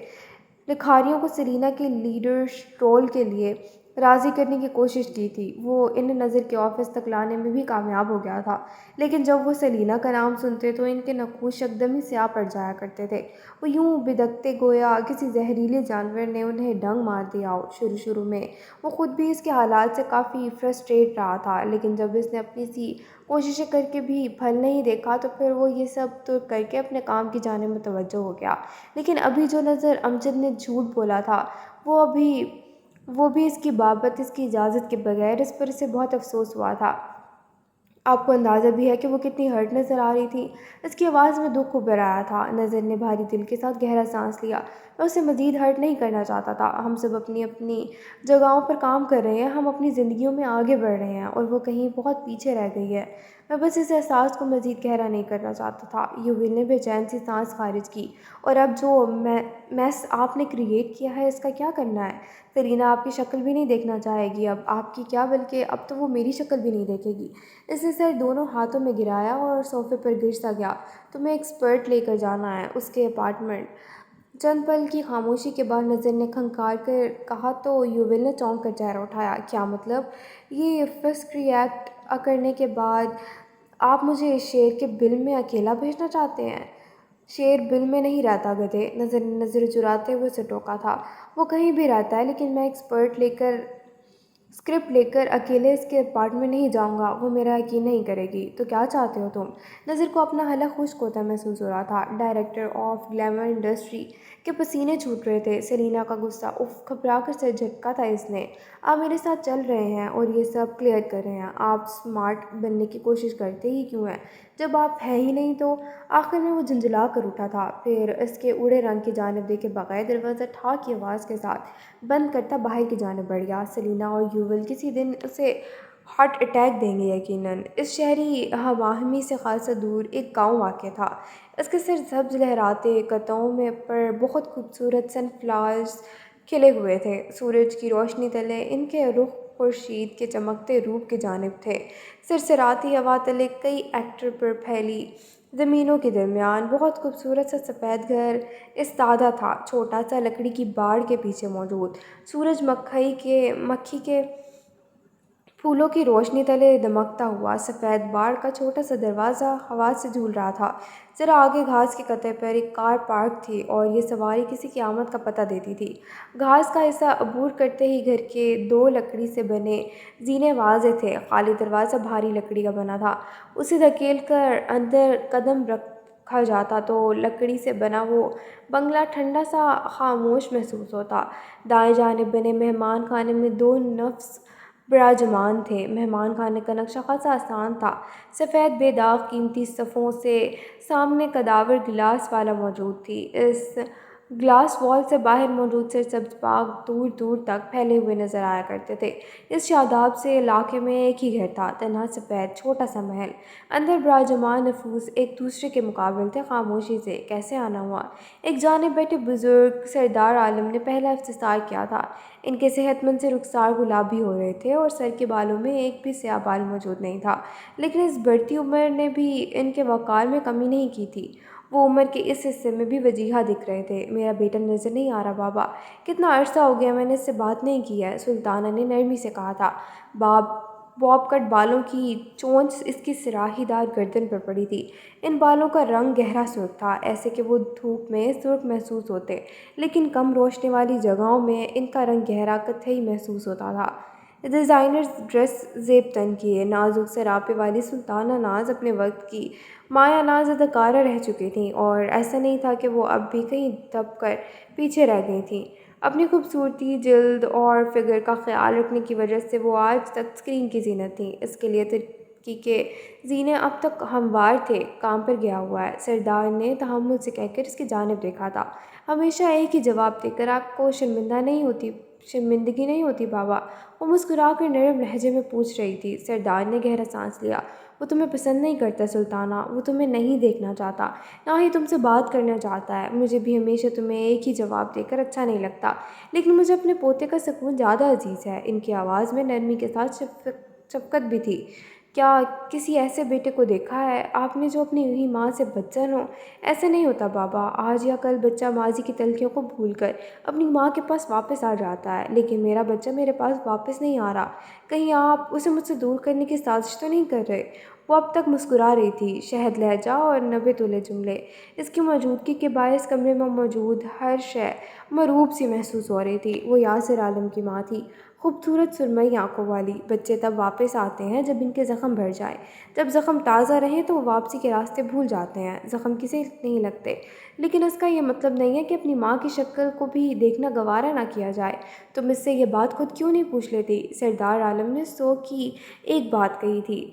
لکھاریوں کو سیلینا کے لیڈر رول کے لیے راضی کرنے کی کوشش کی تھی، وہ انہیں نظر کے آفس تک لانے میں بھی کامیاب ہو گیا تھا، لیکن جب وہ سلینا کا نام سنتے تو ان کے نقوش یکدم ہی سیاہ پڑ جایا کرتے تھے۔ وہ یوں بدکتے گویا کسی زہریلے جانور نے انہیں ڈنگ مار دیا ہو۔ شروع میں وہ خود بھی اس کے حالات سے کافی فرسٹریٹ رہا تھا، لیکن جب اس نے اپنی سی کوششیں کر کے بھی پھل نہیں دیکھا تو پھر وہ یہ سب تو کر کے اپنے کام کی جانب متوجہ ہو گیا۔ لیکن ابھی جو نظر امجد نے جھوٹ بولا تھا، وہ وہ بھی اس کی بابت اس کی اجازت کے بغیر اس پر اسے بہت افسوس ہوا تھا۔ آپ کو اندازہ بھی ہے کہ وہ کتنی ہرٹ نظر آ رہی تھی۔ اس کی آواز میں دکھ ابھر آیا تھا۔ نظر نے بھاری دل کے ساتھ گہرا سانس لیا۔ میں اسے مزید ہرٹ نہیں کرنا چاہتا تھا۔ ہم سب اپنی اپنی جگہوں پر کام کر رہے ہیں، ہم اپنی زندگیوں میں آگے بڑھ رہے ہیں اور وہ کہیں بہت پیچھے رہ گئی ہے۔ میں بس اس احساس کو مزید گہرا نہیں کرنا چاہتا تھا۔ یوول نے بے چین سی سانس خارج کی۔ اور اب جو میس آپ نے کریٹ کیا ہے، اس کا کیا کرنا ہے؟ سلینا آپ کی شکل بھی نہیں دیکھنا چاہے گی اب، آپ کی کیا بلکہ اب تو وہ میری شکل بھی نہیں دیکھے گی۔ اس نے سر دونوں ہاتھوں میں گرایا اور صوفے پر گر سا گیا۔ تمہیں ایکسپرٹ لے کر جانا ہے اس کے اپارٹمنٹ۔ چند پل کی خاموشی کے بعد نظر نے کھنکار کر کہا تو یوول نے چونک کر چہرہ اٹھایا۔ کیا مطلب؟ یہ فرسٹ ریئیکٹ کرنے کے بعد آپ مجھے شیر کے بل میں اکیلا بھیجنا چاہتے ہیں؟ شیر بل میں نہیں رہتا گدھے، نظر نے نظر چراتے ہوئے اسے ٹوکا تھا۔ وہ کہیں بھی رہتا ہے، لیکن میں اسکرپٹ لے کر اکیلے اس کے اپارٹمنٹ نہیں جاؤں گا، وہ میرا یقین نہیں کرے گی۔ تو کیا چاہتے ہو تم؟ نظر کو اپنا حلق خشک ہوتا محسوس ہو رہا تھا۔ ڈائریکٹر آف گلیمر انڈسٹری کے پسینے چھوٹ رہے تھے۔ سلینا کا غصہ اف گھبرا کر سر جھٹکا تھا اس نے۔ آپ میرے ساتھ چل رہے ہیں اور یہ سب کلیئر کر رہے ہیں، آپ سمارٹ بننے کی کوشش کرتے ہی کیوں ہیں جب آپ ہے ہی نہیں تو؟ آخر میں وہ جھنجھلا کر اٹھا تھا، پھر اس کے اڑے رنگ کی جانب دیکھے بغیر دروازہ ٹھا کی آواز کے ساتھ بند کرتا باہر کی جانب بڑھ گیا۔ سلینا اور یوول کسی دن اسے ہارٹ اٹیک دیں گے یقیناً۔ اس شہری ہواہمی سے خاصا دور ایک گاؤں واقع تھا۔ اس کے سر سبز لہراتے قطعوں میں پر بہت خوبصورت سن فلاورز کھلے ہوئے تھے۔ سورج کی روشنی تلے ان کے رخ خورشید کے چمکتے روپ کی جانب تھے۔ سرسراتی ہوا تلے کئی ایکڑ پر پھیلی زمینوں کے درمیان بہت خوبصورت سا سفید گھر استادہ تھا، چھوٹا سا لکڑی کی باڑ کے پیچھے موجود۔ سورج مکھی کے پھولوں کی روشنی تلے دمکتا ہوا۔ سفید باڑ کا چھوٹا سا دروازہ ہوا سے جھول رہا تھا۔ ذرا آگے گھاس کے قطعے پر ایک کار پارک تھی اور یہ سواری کسی کی آمد کا پتہ دیتی تھی۔ گھاس کا حصہ عبور کرتے ہی گھر کے دو لکڑی سے بنے زینے واضح تھے۔ خالی دروازہ بھاری لکڑی کا بنا تھا۔ اسے دھکیل کر اندر قدم رکھا جاتا تو لکڑی سے بنا وہ بنگلہ ٹھنڈا سا خاموش محسوس ہوتا۔ دائیں جانب بنے مہمان خانے میں دو نفس براجمان تھے۔ مہمان خانے کا نقشہ خاصا آسان تھا۔ سفید بے داغ قیمتی صفوں سے سامنے کداور گلاس والا موجود تھی۔ اس گلاس وال سے باہر موجود سرسبز باغ دور دور تک پھیلے ہوئے نظر آیا کرتے تھے۔ اس شاداب سے علاقے میں ایک ہی گھر تھا، تنہا سفید چھوٹا سا محل۔ اندر براجمان نفوس ایک دوسرے کے مقابل تھے خاموشی سے۔ کیسے آنا ہوا؟ ایک جانب بیٹھے بزرگ سردار عالم نے پہلا استفسار کیا تھا۔ ان کے صحت مند سے رخسار گلابی ہو رہے تھے اور سر کے بالوں میں ایک بھی سیاہ بال موجود نہیں تھا، لیکن اس بڑھتی عمر نے بھی ان کے وقار میں کمی نہیں کی تھی۔ وہ عمر کے اس حصے میں بھی وجیہہ دکھ رہے تھے۔ میرا بیٹا نظر نہیں آ رہا بابا؟ کتنا عرصہ ہو گیا میں نے اس سے بات نہیں کی ہے، سلطانہ نے نرمی سے کہا تھا۔ باب کٹ بالوں کی چونچ اس کی سراہی دار گردن پر پڑی تھی۔ ان بالوں کا رنگ گہرا سرخ تھا، ایسے کہ وہ دھوپ میں سرخ محسوس ہوتے، لیکن کم روشنی والی جگہوں میں ان کا رنگ گہرا قطعی محسوس ہوتا تھا۔ ڈیزائنر ڈریس زیب تن کیے، نازک سراپے والی سلطانہ ناز اپنے وقت کی مایہ ناز اداکارہ رہ چکی تھیں، اور ایسا نہیں تھا کہ وہ اب بھی کہیں دب کر پیچھے رہ گئی تھیں۔ اپنی خوبصورتی، جلد اور فگر کا خیال رکھنے کی وجہ سے وہ آج تک اسکرین کی زینت تھیں۔ اس کے لیے ترکی کے زینے اب تک ہموار تھے، کام پر گیا ہوا ہے، سردار نے تحمل سے کہہ کر اس کی جانب دیکھا تھا۔ ہمیشہ ایک ہی جواب دے کر آپ کو شرمندگی نہیں ہوتی بابا؟ وہ مسکرا کر نرم لہجے میں پوچھ رہی تھی۔ سردار نے گہرا سانس لیا۔ وہ تمہیں پسند نہیں کرتا سلطانہ، وہ تمہیں نہیں دیکھنا چاہتا، نہ ہی تم سے بات کرنا چاہتا ہے۔ مجھے بھی ہمیشہ تمہیں ایک ہی جواب دے کر اچھا نہیں لگتا، لیکن مجھے اپنے پوتے کا سکون زیادہ عزیز ہے۔ ان کی آواز میں نرمی کے ساتھ شفقت بھی تھی۔ کیا کسی ایسے بیٹے کو دیکھا ہے آپ نے جو اپنی ہی ماں سے بدزن ہو؟ ایسے نہیں ہوتا بابا، آج یا کل بچہ ماضی کی تلخیوں کو بھول کر اپنی ماں کے پاس واپس آ جاتا ہے، لیکن میرا بچہ میرے پاس واپس نہیں آ رہا۔ کہیں آپ اسے مجھ سے دور کرنے کی سازش تو نہیں کر رہے؟ وہ اب تک مسکرا رہی تھی، شہد لہجہ اور 90 تولے جملے۔ اس کی موجودگی کے باعث کمرے میں موجود ہر شے مرعوب سی محسوس ہو رہی تھی۔ وہ یاسر عالم کی ماں تھی، خوبصورت سرمئی آنکھوں والی۔ بچے تب واپس آتے ہیں جب ان کے زخم بھر جائیں، جب زخم تازہ رہیں تو وہ واپسی کے راستے بھول جاتے ہیں۔ زخم کسی نہیں لگتے، لیکن اس کا یہ مطلب نہیں ہے کہ اپنی ماں کی شکل کو بھی دیکھنا گوارا نہ کیا جائے۔ تم اس سے یہ بات خود کیوں نہیں پوچھ لیتی؟ سردار عالم نے 100 کی ایک بات کہی تھی،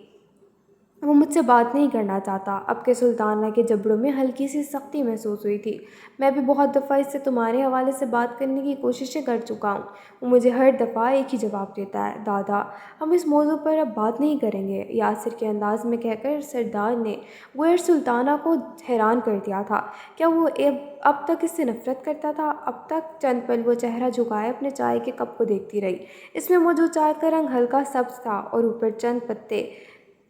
وہ مجھ سے بات نہیں کرنا چاہتا۔ اب کے سلطانہ کے جبڑوں میں ہلکی سی سختی محسوس ہوئی تھی۔ میں بھی بہت دفعہ اس سے تمہارے حوالے سے بات کرنے کی کوششیں کر چکا ہوں، وہ مجھے ہر دفعہ ایک ہی جواب دیتا ہے، دادا ہم اس موضوع پر اب بات نہیں کریں گے، یاسر کے انداز میں کہہ کر سردار نے گویا سلطانہ کو حیران کر دیا تھا۔ کیا وہ اب تک اس سے نفرت کرتا تھا؟ اب تک چند پل وہ چہرہ جھکائے اپنے چائے کے کپ کو دیکھتی رہی۔ اس میں موجود چائے کا رنگ ہلکا سبز تھا اور اوپر چند پتے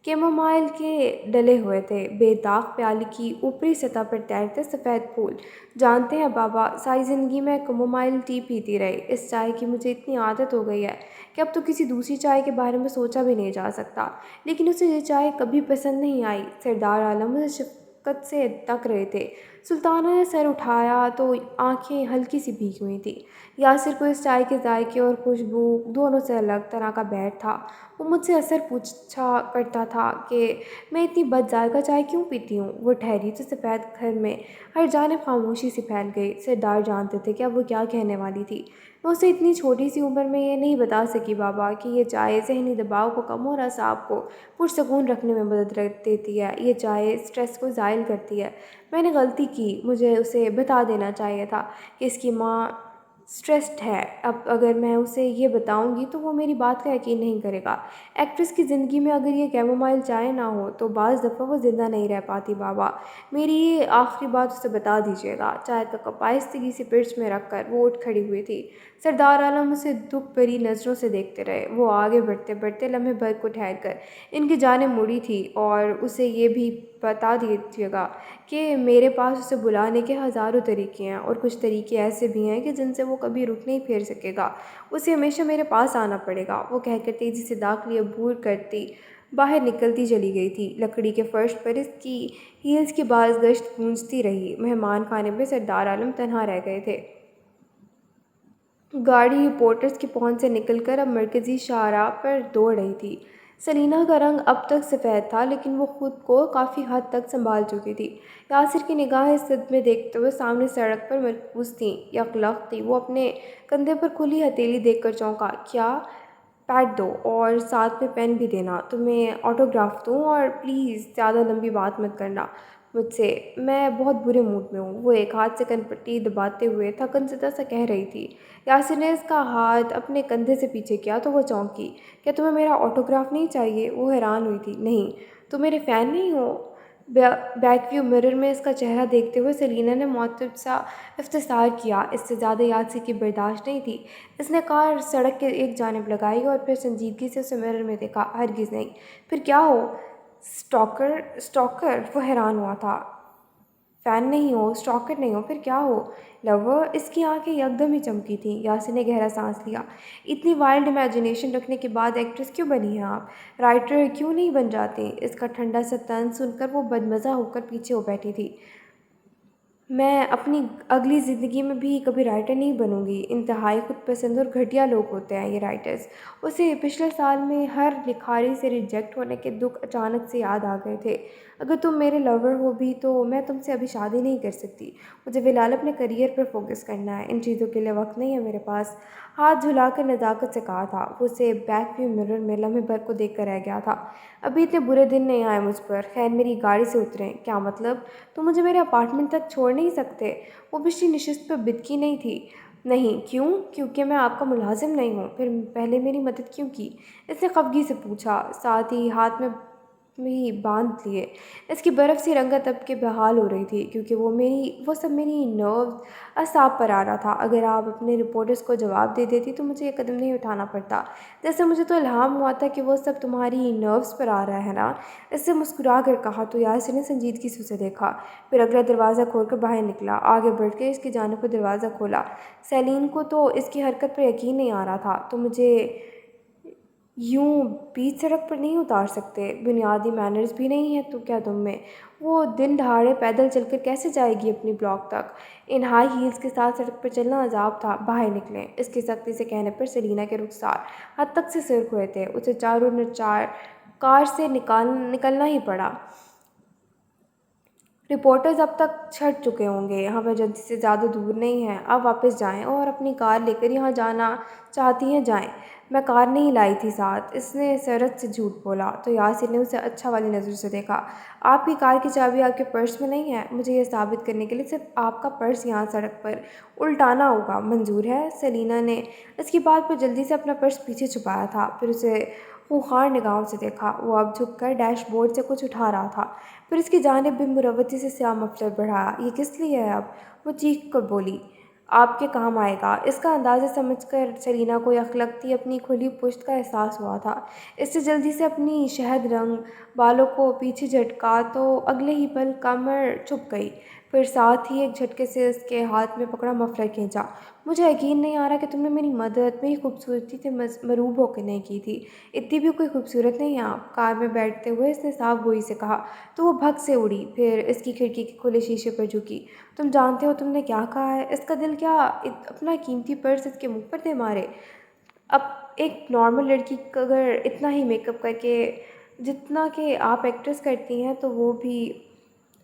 کیمومائل کے ڈلے ہوئے تھے۔ بے داغ پیالے کی اوپری سطح پر تیرتے سفید پھول۔ جانتے ہیں بابا، ساری زندگی میں کیمومائل ٹی پیتی رہی، اس چائے کی مجھے اتنی عادت ہو گئی ہے کہ اب تو کسی دوسری چائے کے بارے میں سوچا بھی نہیں جا سکتا، لیکن اسے یہ چائے کبھی پسند نہیں آئی۔ سردار عالم اسے شفقت سے تک رہے تھے۔ سلطانہ نے سر اٹھایا تو آنکھیں ہلکی سی بھیگ ہوئی تھیں۔ یاسر کو اس چائے کے ذائقے اور خوشبو دونوں سے الگ طرح کا بیٹھ تھا۔ وہ مجھ سے اکثر پوچھا کرتا تھا کہ میں اتنی بد ذائقہ چائے کیوں پیتی ہوں۔ وہ ٹھہری تو سفید گھر میں ہر جانب خاموشی سی پھیل گئی۔ سردار جانتے تھے کہ اب وہ کیا کہنے والی تھی۔ میں اسے اتنی چھوٹی سی عمر میں یہ نہیں بتا سکی بابا کہ یہ چائے ذہنی دباؤ کو کم اور اعصاب کو پرسکون رکھنے میں مدد دیتی ہے، یہ چائے اسٹریس کو زائل کرتی ہے۔ میں نے غلطی کی، مجھے اسے بتا دینا چاہیے تھا کہ اس کی ماں اسٹریسڈ ہے۔ اب اگر میں اسے یہ بتاؤں گی تو وہ میری بات کا یقین نہیں کرے گا۔ ایکٹریس کی زندگی میں اگر یہ کیمومائل چائے نہ ہو تو بعض دفعہ وہ زندہ نہیں رہ پاتی بابا۔ میری یہ آخری بات اسے بتا دیجیے گا۔ چائے کا کپ آہستگی سے پرچ میں رکھ کر وہ اٹھ کھڑی ہوئی تھی۔ سردار عالم اسے دکھ بھری نظروں سے دیکھتے رہے۔ وہ آگے بڑھتے بڑھتے لمحے بھر کو ٹھہر کر ان کی جانب مڑی تھی، اور اسے یہ بھی بتا دیجیے گا کہ میرے پاس اسے بلانے کے ہزاروں طریقے ہیں، اور کچھ طریقے ایسے بھی ہیں کہ جن سے وہ کبھی رخ نہیں پھیر سکے گا۔ اسے ہمیشہ میرے پاس آنا پڑے گا۔ وہ کہہ کر تیزی سے داخلی عبور کرتی باہر نکلتی چلی گئی تھی۔ لکڑی کے فرش پر اس کی ہیلز کی باز گشت گونجتی رہی۔ مہمان خانے میں سردار عالم تنہا رہ گئے تھے۔ گاڑی پورٹرز کی پہنچ سے نکل کر اب مرکزی شاہراہ پر دوڑ رہی تھی۔ سیلینا کا رنگ اب تک سفید تھا، لیکن وہ خود کو کافی حد تک سنبھال چکی تھی۔ یاسر کی نگاہیں صدمے دیکھتے ہوئے سامنے سڑک پر مرکوز تھیں، یکلخت تھی۔ وہ اپنے کندھے پر کھلی ہتھیلی دیکھ کر چونکا۔ کیا؟ پیڈ دو، اور ساتھ میں پین بھی دینا۔ تمہیں آٹوگراف دوں؟ اور پلیز زیادہ لمبی بات مت کرنا مجھ سے، میں بہت برے موڈ میں ہوں، وہ ایک ہاتھ سے کن پٹی دباتے ہوئے تھکن زدہ سا کہہ رہی تھی۔ یاسر نے اس کا ہاتھ اپنے کندھے سے پیچھے کیا تو وہ چونکی۔ کیا تمہیں میرا آٹوگراف نہیں چاہیے؟ وہ حیران ہوئی تھی۔ نہیں۔ تم میرے فین نہیں ہو؟ بیک ویو مرر میں اس کا چہرہ دیکھتے ہوئے سیلینا نے معتب سا استفسار کیا۔ اس سے زیادہ یاسر کی برداشت نہیں تھی۔ اس نے کار سڑک کے ایک جانب لگائی اور پھر سنجیدگی سے اسے مرر میں دیکھا۔ ہرگز نہیں۔ پھر کیا ہو؟ سٹاکر؟ وہ حیران ہوا تھا۔ فین نہیں ہو، سٹاکر نہیں ہو، پھر کیا ہو؟ لور؟ اس کی آنکھیں یکدم ہی چمکی تھیں۔ یاسر نے گہرا سانس لیا۔ اتنی وائلڈ امیجنیشن رکھنے کے بعد ایکٹریس کیوں بنی ہیں آپ؟ رائٹر کیوں نہیں بن جاتے؟ اس کا ٹھنڈا سا طنز سن کر وہ بدمزہ ہو کر پیچھے ہو بیٹھی تھی۔ میں اپنی اگلی زندگی میں بھی کبھی رائٹر نہیں بنوں گی۔ انتہائی خود پسند اور گھٹیا لوگ ہوتے ہیں یہ رائٹرز۔ اسے پچھلے سال میں ہر لکھاری سے ریجیکٹ ہونے کے دکھ اچانک سے یاد آ گئے تھے۔ اگر تم میرے لور ہو بھی تو میں تم سے ابھی شادی نہیں کر سکتی۔ مجھے فی الحال اپنے کریئر پر فوکس کرنا ہے، ان چیزوں کے لیے وقت نہیں ہے میرے پاس۔ ہاتھ جھلا کر نزاکت سے کہا تھا۔ وہ اسے بیک ویو مرر میں لمحے بھر کو دیکھ کر رہ گیا تھا۔ ابھی اتنے برے دن نہیں آئے مجھ پر۔ خیر میری گاڑی سے اتریں۔ کیا مطلب؟ تم مجھے میرے اپارٹمنٹ تک چھوڑ نہیں سکتے؟ وہ پچھلی نشست پر بدکی نہیں تھی۔ نہیں۔ کیوں؟ کیونکہ میں آپ کا ملازم نہیں ہوں۔ پھر پہلے میری مدد کیوں کی؟ اس نے خفگی سے پوچھا، ساتھ ہی ہاتھ میں بھی باندھ لیے۔ اس کی برف سی رنگت اب کے بحال ہو رہی تھی کیونکہ وہ سب میری نروز اعصاب پر آ رہا تھا۔ اگر آپ اپنے رپورٹرز کو جواب دے دیتی تو مجھے یہ قدم نہیں اٹھانا پڑتا۔ جیسے مجھے تو الہام ہوا تھا کہ وہ سب تمہاری نروز پر آ رہا ہے نا۔ اس سے مسکرا کر کہا تو یاسر نے سنجیدگی سے اسے دیکھا، پھر اگلا دروازہ کھول کر باہر نکلا، آگے بڑھ کے اس کی جانب پر دروازہ کھولا۔ سیلین کو تو اس کی حرکت پر یقین نہیں آ رہا تھا۔ تو مجھے یوں بیچ سڑک پر نہیں اتار سکتے؟ بنیادی مینرز بھی نہیں ہیں تو کیا تم میں؟ وہ دن دہاڑے پیدل چل کر کیسے جائے گی اپنی بلاک تک؟ ان ہائی ہیلز کے ساتھ سڑک پر چلنا عذاب تھا۔ باہر نکلیں۔ اس کے سختی سے کہنے پر سیلینا کے رخسار حد تک سے سرخ ہوئے تھے۔ اسے چاروں کار سے نکلنا ہی پڑا۔ رپورٹرز اب تک چھٹ چکے ہوں گے۔ ہم ایجنسی سے زیادہ دور نہیں ہیں، اب واپس جائیں اور اپنی کار لے کر جہاں جانا چاہتی ہیں جائیں۔ میں کار نہیں لائی تھی ساتھ، اس نے سرعت سے جھوٹ بولا۔ تو یاسر نے اسے اچھا والی نظر سے دیکھا۔ آپ کی کار کی چابی آپ کے پرس میں نہیں ہے؟ مجھے یہ ثابت کرنے کے لیے صرف آپ کا پرس یہاں سڑک پر الٹانا ہوگا، منظور ہے؟ سیلینا نے اس کی بات پر جلدی سے اپنا پرس پیچھے چھپایا تھا، پھر اسے خونخوار نگاہوں سے دیکھا۔ وہ اب جھک کر ڈیش بورڈ سے کچھ اٹھا رہا تھا، پھر اس کی جانب بے مروتی سے سیاہ مفلر بڑھایا۔ یہ کس لیے ہے اب؟ وہ چیخ کر بولی۔ آپ کے کام آئے گا۔ اس کا اندازہ سمجھ کر سیلینا کو یکلگتی اپنی کھلی پشت کا احساس ہوا تھا۔ اس سے جلدی سے اپنی شہد رنگ بالوں کو پیچھے جھٹکا تو اگلے ہی پل کمر چھپ گئی، پھر ساتھ ہی ایک جھٹکے سے اس کے ہاتھ میں پکڑا مفلر کھینچا۔ مجھے یقین نہیں آ رہا کہ تم نے میری مدد میری خوبصورتی سے مروب ہو کے نہیں کی تھی۔ اتنی بھی کوئی خوبصورت نہیں ہے آپ، کار میں بیٹھتے ہوئے اس نے صاف گوئی سے کہا۔ تو وہ بھگ سے اڑی، پھر اس کی کھڑکی کے کھلے شیشے پر جھکی۔ تم جانتے ہو تم نے کیا کہا ہے؟ اس کا دل کیا اپنا قیمتی پرس اس کے منہ پر دے مارے؟ اب ایک نارمل لڑکی اگر اتنا ہی میک اپ کر کے جتنا کہ آپ ایکٹریس کرتی ہیں تو وہ بھی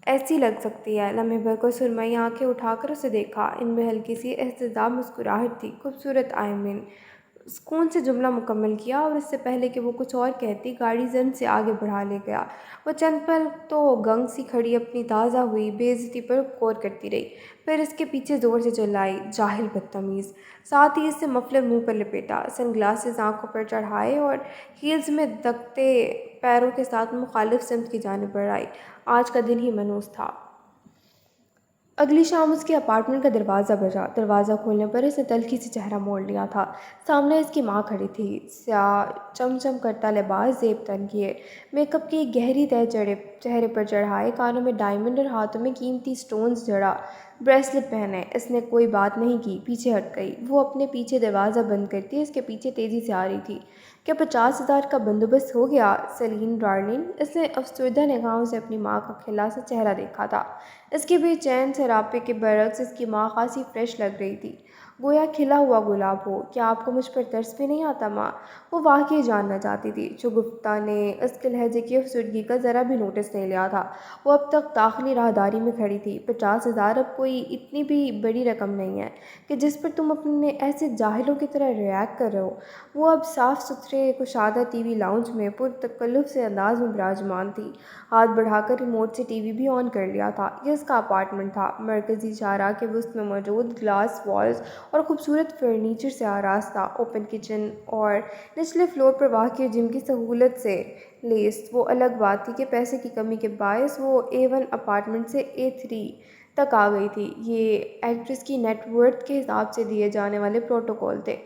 ایسی لگ سکتی ہے۔ لمحے بھر کو سرمئی آنکھیں اٹھا کر اسے دیکھا، ان میں ہلکی سی احتضام مسکراہٹ تھی۔ خوبصورت آئمن سکون سے جملہ مکمل کیا، اور اس سے پہلے کہ وہ کچھ اور کہتی گاڑی زن سے آگے بڑھا لے گیا۔ وہ چند پل تو گنگ سی کھڑی اپنی تازہ ہوئی بے عزتی پر غور کرتی رہی، پھر اس کے پیچھے زور سے چلائی، جاہل بدتمیز! ساتھ ہی اس سے مفلر منہ پر لپیٹا، سن گلاسز آنکھوں پر چڑھائے اور ہیلز میں دکتے پیروں کے ساتھ مخالف سمت کی جانب بڑھ آئی۔ آج کا دن ہی منحوس تھا۔ اگلی شام اس کے اپارٹمنٹ کا دروازہ بجا۔ دروازہ کھولنے پر اس نے تلخی سے چہرہ موڑ لیا تھا۔ سامنے اس کی ماں کھڑی تھی، سیاہ چم کرتا لباس زیب تن کیے، میک اپ کی ایک گہری تہہ چہرے پر چڑھائے، کانوں میں ڈائمنڈ اور ہاتھوں میں قیمتی سٹونز جڑا بریسلٹ پہنے۔ اس نے کوئی بات نہیں کی، پیچھے ہٹ گئی۔ وہ اپنے پیچھے دروازہ بند کرتی اس کے پیچھے تیزی سے آ رہی تھی۔ کیا 50,000 کا بندوبست ہو گیا سیلین ڈارلنگ؟ اس نے افسردہ نگاہوں سے اپنی ماں کا کھلا سا چہرہ دیکھا تھا۔ اس کے بے چین سراپے کے برعکس اس کی ماں خاصی فریش لگ رہی تھی، گویا کھلا ہوا گلاب ہو۔ کیا آپ کو مجھ پر ترس بھی نہیں آتا ماں؟ وہ واقعی جاننا چاہتی تھی۔ شگفتہ نے اس کے لہجے کی افسردگی کا ذرا بھی نوٹس نہیں لیا تھا۔ وہ اب تک داخلی راہداری میں کھڑی تھی۔ 50,000 اب کوئی اتنی بھی بڑی رقم نہیں ہے کہ جس پر تم اپنے ایسے جاہلوں کی طرح ریاکٹ کر رہے ہو۔ وہ اب صاف ستھرے کشادہ ٹی وی لاؤنج میں پرتکلف سے انداز میں براجمان تھی، ہاتھ بڑھا کر ریموٹ سے ٹی وی بھی آن کر لیا تھا۔ یہ اس کا اپارٹمنٹ تھا، مرکزی شاہراہ کے وسط میں موجود گلاس والز اور خوبصورت فرنیچر سے آراستہ اوپن کچن اور نچلے فلور پر واقع جم کی سہولت سے لیس۔ وہ الگ بات تھی کہ پیسے کی کمی کے باعث وہ A1 اپارٹمنٹ سے A3 تک آ گئی تھی۔ یہ ایکٹریس کی نیٹ ورتھ کے حساب سے دیے جانے والے پروٹوکول تھے۔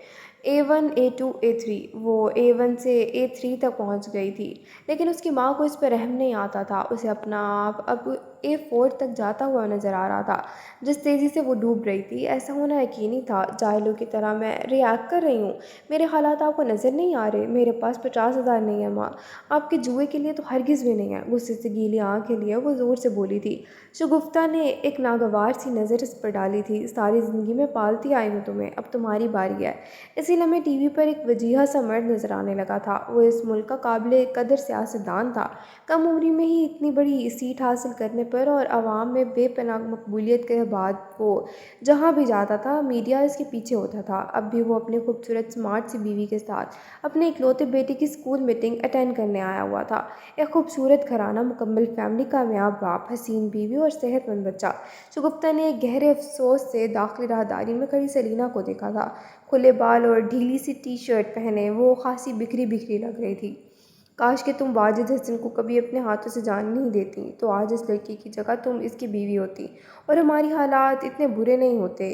A1 A2 A3، وہ A1 سے A3 تک پہنچ گئی تھی، لیکن اس کی ماں کو اس پر رحم نہیں آتا تھا۔ اسے اپنا آپ اب A4 تک جاتا ہوا نظر آ رہا تھا۔ جس تیزی سے وہ ڈوب رہی تھی، ایسا ہونا یقینی تھا۔ جاہلوں کی طرح میں ریاکٹ کر رہی ہوں؟ میرے حالات آپ کو نظر نہیں آ رہے؟ میرے پاس 50,000 نہیں ہے ماں، آپ کے جوئے کے لیے تو ہرگز بھی نہیں ہے۔ غصے سے گیلی آنکھیں لیے وہ زور سے بولی تھی۔ شگفتہ نے ایک ناگوار سی نظر اس پر ڈالی تھی۔ ساری زندگی میں پالتی آئی ہوں تمہیں، اب تمہاری باری ہے۔ اسی لمحے ٹی وی پر ایک وجیہہ سا مرد نظر آنے لگا تھا۔ وہ اس ملک کا قابل قدر سیاستدان تھا، کم عمری میں ہی اتنی بڑی سیٹ حاصل کرنے پر اور عوام میں بے پناہ مقبولیت کے بعد وہ جہاں بھی جاتا تھا میڈیا اس کے پیچھے ہوتا تھا۔ اب بھی وہ اپنی خوبصورت سمارٹ سی بیوی کے ساتھ اپنے اکلوتے بیٹے کی اسکول میٹنگ اٹینڈ کرنے آیا ہوا تھا۔ ایک خوبصورت گھرانہ، مکمل فیملی، کامیاب باپ، حسین بیوی اور صحت مند بچہ۔ شگفتہ نے ایک گہرے افسوس سے داخلی راہداری میں کھڑی سیلینا کو دیکھا تھا۔ کھلے بال اور ڈھیلی سی ٹی شرٹ پہنے وہ خاصی بکھری بکھری لگ رہی تھی۔ کاش کہ تم واجد حسن کو کبھی اپنے ہاتھوں سے جان نہیں دیتی تو آج اس لڑکی کی جگہ تم اس کی بیوی ہوتی، اور ہماری حالات اتنے برے نہیں ہوتے۔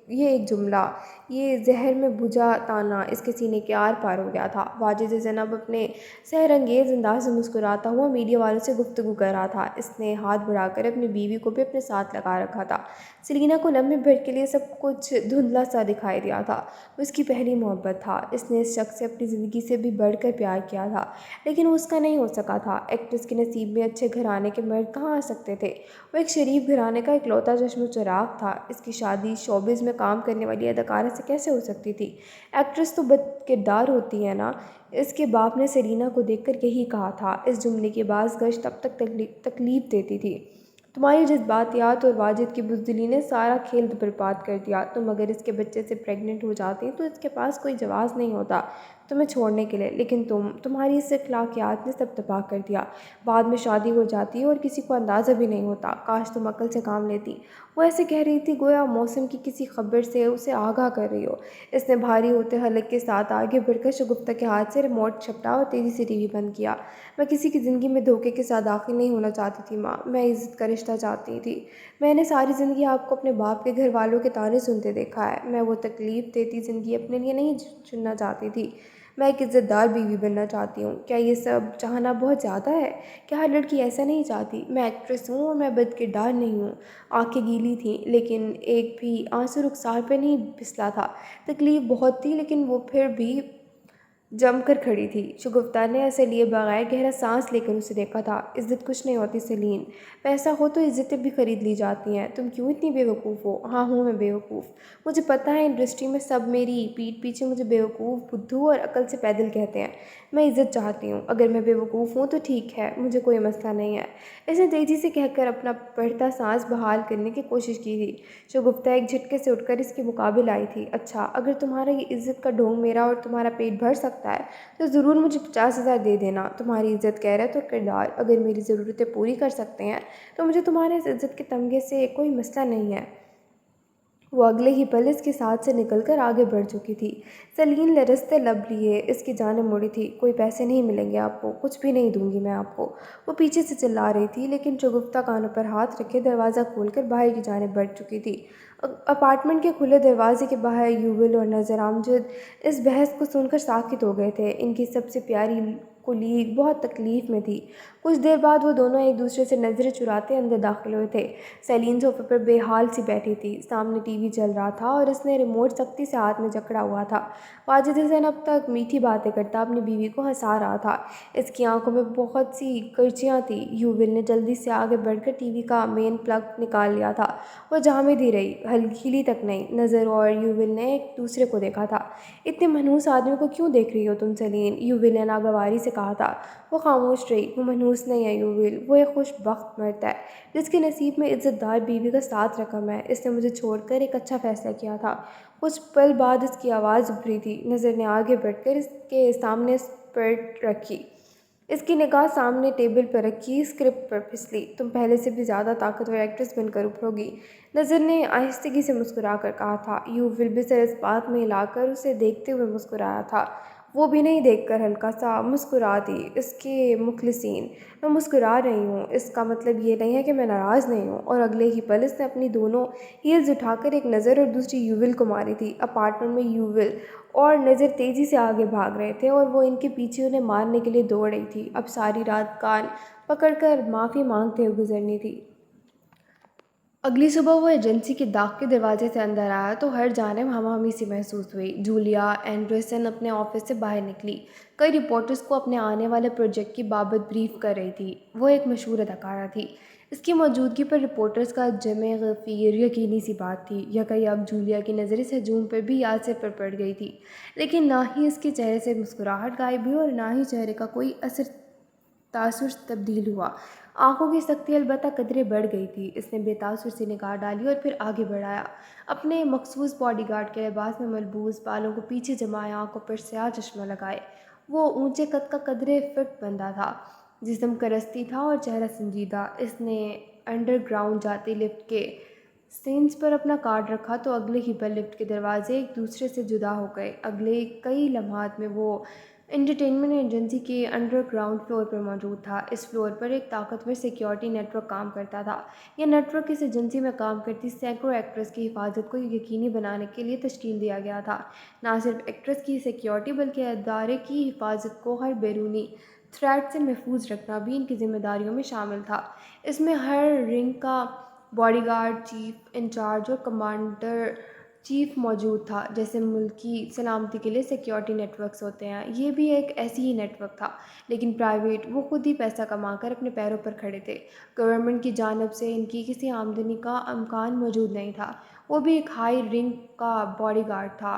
یہ ایک جملہ، یہ زہر میں بجھا تانا اس کے سینے کے آر پار ہو گیا تھا۔ واجد حسن اب اپنے سحر انگیز انداز سے مسکراتا ہوا میڈیا والوں سے گفتگو کر رہا تھا۔ اس نے ہاتھ بڑھا کر اپنی بیوی کو بھی اپنے ساتھ لگا رکھا تھا۔ سیلینا کو لمحے بھر کے لیے سب کچھ دھندلا سا دکھائی دیا تھا۔ وہ اس کی پہلی محبت تھا، اس نے اس شخص سے اپنی زندگی سے بھی بڑھ کر پیار کیا تھا، لیکن وہ اس کا نہیں ہو سکا تھا۔ ایکٹریس کے نصیب میں اچھے گھرانے کے مرد کہاں آ سکتے تھے؟ وہ ایک شریف گھرانے کا اکلوتا چشم و چراغ تھا۔ اس کی شادی شوبز میں کام کرنے والی اداکارہ سے کیسے ہو سکتی تھی؟ ایکٹریس تو بد کردار ہوتی ہے نا؟ اس کے باپ نے سیلینا کو دیکھ کر یہی کہا تھا۔ اس جملے کی باز گشت اب تک تکلیف دیتی تھی۔ تمہاری جذباتیات اور واجد کی بزدلی نے سارا کھیل برباد کر دیا۔ تم اگر اس کے بچے سے پریگننٹ ہو جاتی تو اس کے پاس کوئی جواز نہیں ہوتا تمہیں چھوڑنے کے لیے، لیکن تمہاری اس اخلاقیات نے سب تباہ کر دیا۔ بعد میں شادی ہو جاتی اور کسی کو اندازہ بھی نہیں ہوتا۔ کاش تم عقل سے کام لیتی۔ وہ ایسے کہہ رہی تھی گویا موسم کی کسی خبر سے اسے آگاہ کر رہی ہو۔ اس نے بھاری ہوتے حلق کے ساتھ آگے بڑھ کر شگفتہ کے ہاتھ سے ریموٹ جھپٹا اور تیزی سے ٹی وی بند کیا۔ میں کسی کی زندگی میں دھوکے کے ساتھ داخل نہیں ہونا چاہتی تھی ماں، میں عزت کا رشتہ چاہتی تھی۔ میں نے ساری زندگی آپ کو اپنے باپ کے گھر والوں کے طعنے سنتے دیکھا ہے۔ میں وہ تکلیف دیتی زندگی اپنے لیے نہیں چننا چاہتی تھی۔ میں ایک عزت دار بیوی بننا چاہتی ہوں۔ کیا یہ سب چاہنا بہت زیادہ ہے؟ کیا ہر لڑکی ایسا نہیں چاہتی؟ میں ایکٹریس ہوں اور میں بد کردار نہیں ہوں۔ آنکھیں گیلی تھیں لیکن ایک بھی آنسو رخسار پہ نہیں پھسلا تھا۔ تکلیف بہت تھی لیکن وہ پھر بھی جم کر کھڑی تھی۔ شگفتہ نے ایسے لیے بغیر گہرا سانس لے کر اسے دیکھا تھا۔ عزت کچھ نہیں ہوتی سیلین، پیسہ ہو تو عزتیں بھی خرید لی جاتی ہیں۔ تم کیوں اتنی بیوقوف ہو؟ ہاں ہوں میں بیوقوف، مجھے پتہ ہے انڈسٹری میں سب میری پیٹھ پیچھے مجھے بیوقوف، بدھو اور عقل سے پیدل کہتے ہیں۔ میں عزت چاہتی ہوں، اگر میں بیوقوف ہوں تو ٹھیک ہے، مجھے کوئی مسئلہ نہیں ہے۔ اس نے تیزی سے کہہ کر اپنا بڑھتا سانس بحال کرنے کی کوشش کی تھی۔ شگفتہ ایک جھٹکے سے اٹھ کر اس کے مقابل آئی تھی۔ اچھا، اگر تمہارا یہ عزت کا ڈھونگ میرا اور تمہارا پیٹ بھر سکتا ہے تو ضرور مجھے 50,000 دے دینا۔ تمہاری عزت، غیرت اور کردار اگر میری ضرورتیں پوری کر سکتے ہیں تو مجھے تمہارے اس عزت کے تمغے سے کوئی مسئلہ نہیں ہے۔ وہ اگلے ہی پل اس کے ساتھ سے نکل کر آگے بڑھ چکی تھی۔ سیلین لرزتے لب لیے اس کی جانب مڑی تھی۔ کوئی پیسے نہیں ملیں گے آپ کو، کچھ بھی نہیں دوں گی میں آپ کو، وہ پیچھے سے چلا رہی تھی، لیکن شگفتہ کانوں پر ہاتھ رکھے دروازہ کھول کر باہر کی جانب بڑھ چکی تھی۔ اپارٹمنٹ کے کھلے دروازے کے باہر یوول اور نظر امجد اس بحث کو سن کر ساکت ہو گئے تھے۔ ان کی سب سے پیاری کولیگ بہت تکلیف میں تھی۔ کچھ دیر بعد وہ دونوں ایک دوسرے سے نظریں چراتے اندر داخل ہوئے تھے۔ سیلین صوفے پر بے حال سی بیٹھی تھی، سامنے ٹی وی چل رہا تھا اور اس نے ریموٹ سختی سے ہاتھ میں جکڑا ہوا تھا۔ واجد حسن اب تک میٹھی باتیں کرتا اپنی بیوی کو ہنسا رہا تھا۔ اس کی آنکھوں میں بہت سی کرچیاں تھیں۔ یوول نے جلدی سے آگے بڑھ کر ٹی وی کا مین پلگ نکال لیا تھا۔ وہ جامد ہی رہی، ہلی تک نہیں۔ نظر اور یوول نے ایک دوسرے کو دیکھا تھا۔ اتنے منحوس آدمی کو کیوں دیکھ رہی ہو تم سیلین؟ یوول نے ناگواری سے کہا تھا۔ وہ خاموش رہی۔ وہ منحوس نہیں ہے یوول، وہ ایک خوش بخت مرد ہے جس کے نصیب میں عزت دار بیوی کا ساتھ رقم ہے۔ اس نے مجھے چھوڑ کر ایک اچھا فیصلہ کیا تھا۔ کچھ پل بعد اس کی آواز ابھری تھی۔ نظر نے آگے بڑھ کر اس کے سامنے اسپرٹ رکھی۔ اس کی نگاہ سامنے ٹیبل پر رکھی اسکرپٹ پر پھسلی۔ تم پہلے سے بھی زیادہ طاقتور ایکٹریس بن کر ابھرو گی، نظر نے آہستگی سے مسکرا کر کہا تھا۔ یوول بھی سر اس بات میں ہلا کر اسے دیکھتے ہوئے مسکرایا تھا۔ وہ بھی نہیں دیکھ کر ہلکا سا مسکرا دی۔ اس کے مخلصین، میں مسکرا رہی ہوں، اس کا مطلب یہ نہیں ہے کہ میں ناراض نہیں ہوں۔ اور اگلے ہی پل اس نے اپنی دونوں ہیلز اٹھا کر ایک نظر اور دوسری یوول کو ماری تھی۔ اپارٹمنٹ میں یوول اور نظر تیزی سے آگے بھاگ رہے تھے اور وہ ان کے پیچھے انہیں مارنے کے لیے دوڑ رہی تھی۔ اب ساری رات کان پکڑ کر معافی مانگتے ہوئے گزرنی تھی۔ اگلی صبح وہ ایجنسی کے داغ کے دروازے سے اندر آیا تو ہر جانب ہم ہمی سی محسوس ہوئی۔ جولیا اینڈرسن اپنے آفس سے باہر نکلی، کئی رپورٹرز کو اپنے آنے والے پروجیکٹ کی بابت بریف کر رہی تھی۔ وہ ایک مشہور اداکارہ تھی، اس کی موجودگی پر رپورٹرز کا جمع غفیر یقینی سی بات تھی۔ یکایک جولیا کی نظر اس ہجوم پر بھی یاسر پر پڑ گئی تھی، لیکن نہ ہی اس کے چہرے سے مسکراہٹ غائب ہوئی اور نہ ہی چہرے کا کوئی تاثر تبدیل ہوا۔ آنکھوں کی سختی البتہ قدرے بڑھ گئی تھی۔ اس نے بے تاثر سی نگاہ ڈالی اور پھر آگے بڑھایا۔ اپنے مخصوص باڈی گارڈ کے لباس میں ملبوس، بالوں کو پیچھے جمائے، آنکھوں پر سیاہ چشمہ لگائے، وہ اونچے قد کا قدرے فٹ بندہ تھا، جسم کرستی تھا اور چہرہ سنجیدہ۔ اس نے انڈر گراؤنڈ جاتی لفٹ کے سینس پر اپنا کارڈ رکھا تو اگلے ہی پل لفٹ کے دروازے ایک دوسرے سے جدا ہو گئے۔ اگلے کئی لمحات میں وہ انٹرٹینمنٹ ایجنسی کے انڈر گراؤنڈ فلور پر موجود تھا۔ اس فلور پر ایک طاقتور سیکیورٹی نیٹ ورک کام کرتا تھا۔ یہ نیٹ ورک اس ایجنسی میں کام کرتی سینکڑوں ایکٹرز کی حفاظت کو یقینی بنانے کے لیے تشکیل دیا گیا تھا۔ نہ صرف ایکٹرز کی سیکیورٹی بلکہ ادارے کی حفاظت کو ہر بیرونی تھریٹ سے محفوظ رکھنا بھی ان کی ذمہ داریوں میں شامل تھا۔ اس میں ہر رنگ کا باڈی گارڈ، چیف انچارج اور کمانڈر چیف موجود تھا، جیسے ملکی سلامتی کے لیے سیکیورٹی نیٹ ورکس ہوتے ہیں۔ یہ بھی ایک ایسی ہی نیٹ ورک تھا، لیکن پرائیویٹ۔ وہ خود ہی پیسہ کما کر اپنے پیروں پر کھڑے تھے۔ گورنمنٹ کی جانب سے ان کی کسی آمدنی کا امکان موجود نہیں تھا۔ وہ بھی ایک ہائی رینک کا باڈی گارڈ تھا۔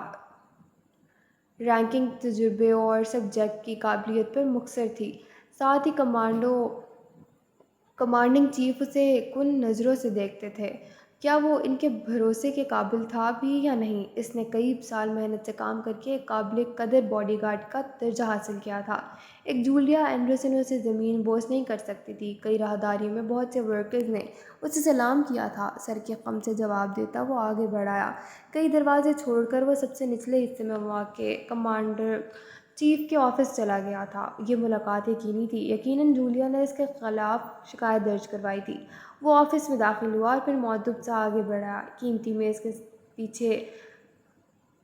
رینکنگ تجربے اور سبجیکٹ کی قابلیت پر مقتصر تھی۔ ساتھ ہی کمانڈنگ چیف اسے کن نظروں سے دیکھتے تھے۔ کیا وہ ان کے بھروسے کے قابل تھا بھی یا نہیں؟ اس نے کئی سال محنت سے کام کر کے ایک قابل قدر باڈی گارڈ کا درجہ حاصل کیا تھا۔ ایک جولیا اینڈرسن اسے زمین بوس نہیں کر سکتی تھی۔ کئی راہداریوں میں بہت سے ورکرز نے اسے سلام کیا تھا۔ سر کے خم سے جواب دیتا وہ آگے بڑھایا۔ کئی دروازے چھوڑ کر وہ سب سے نچلے حصے میں واقع کمانڈر چیف کے آفس چلا گیا تھا۔ یہ ملاقات یقینی تھی۔ یقیناً جولیا نے اس کے خلاف شکایت درج کروائی تھی۔ وہ آفس میں داخل ہوا اور پھر مؤدب سا آگے بڑھا۔ قیمتی میز کے پیچھے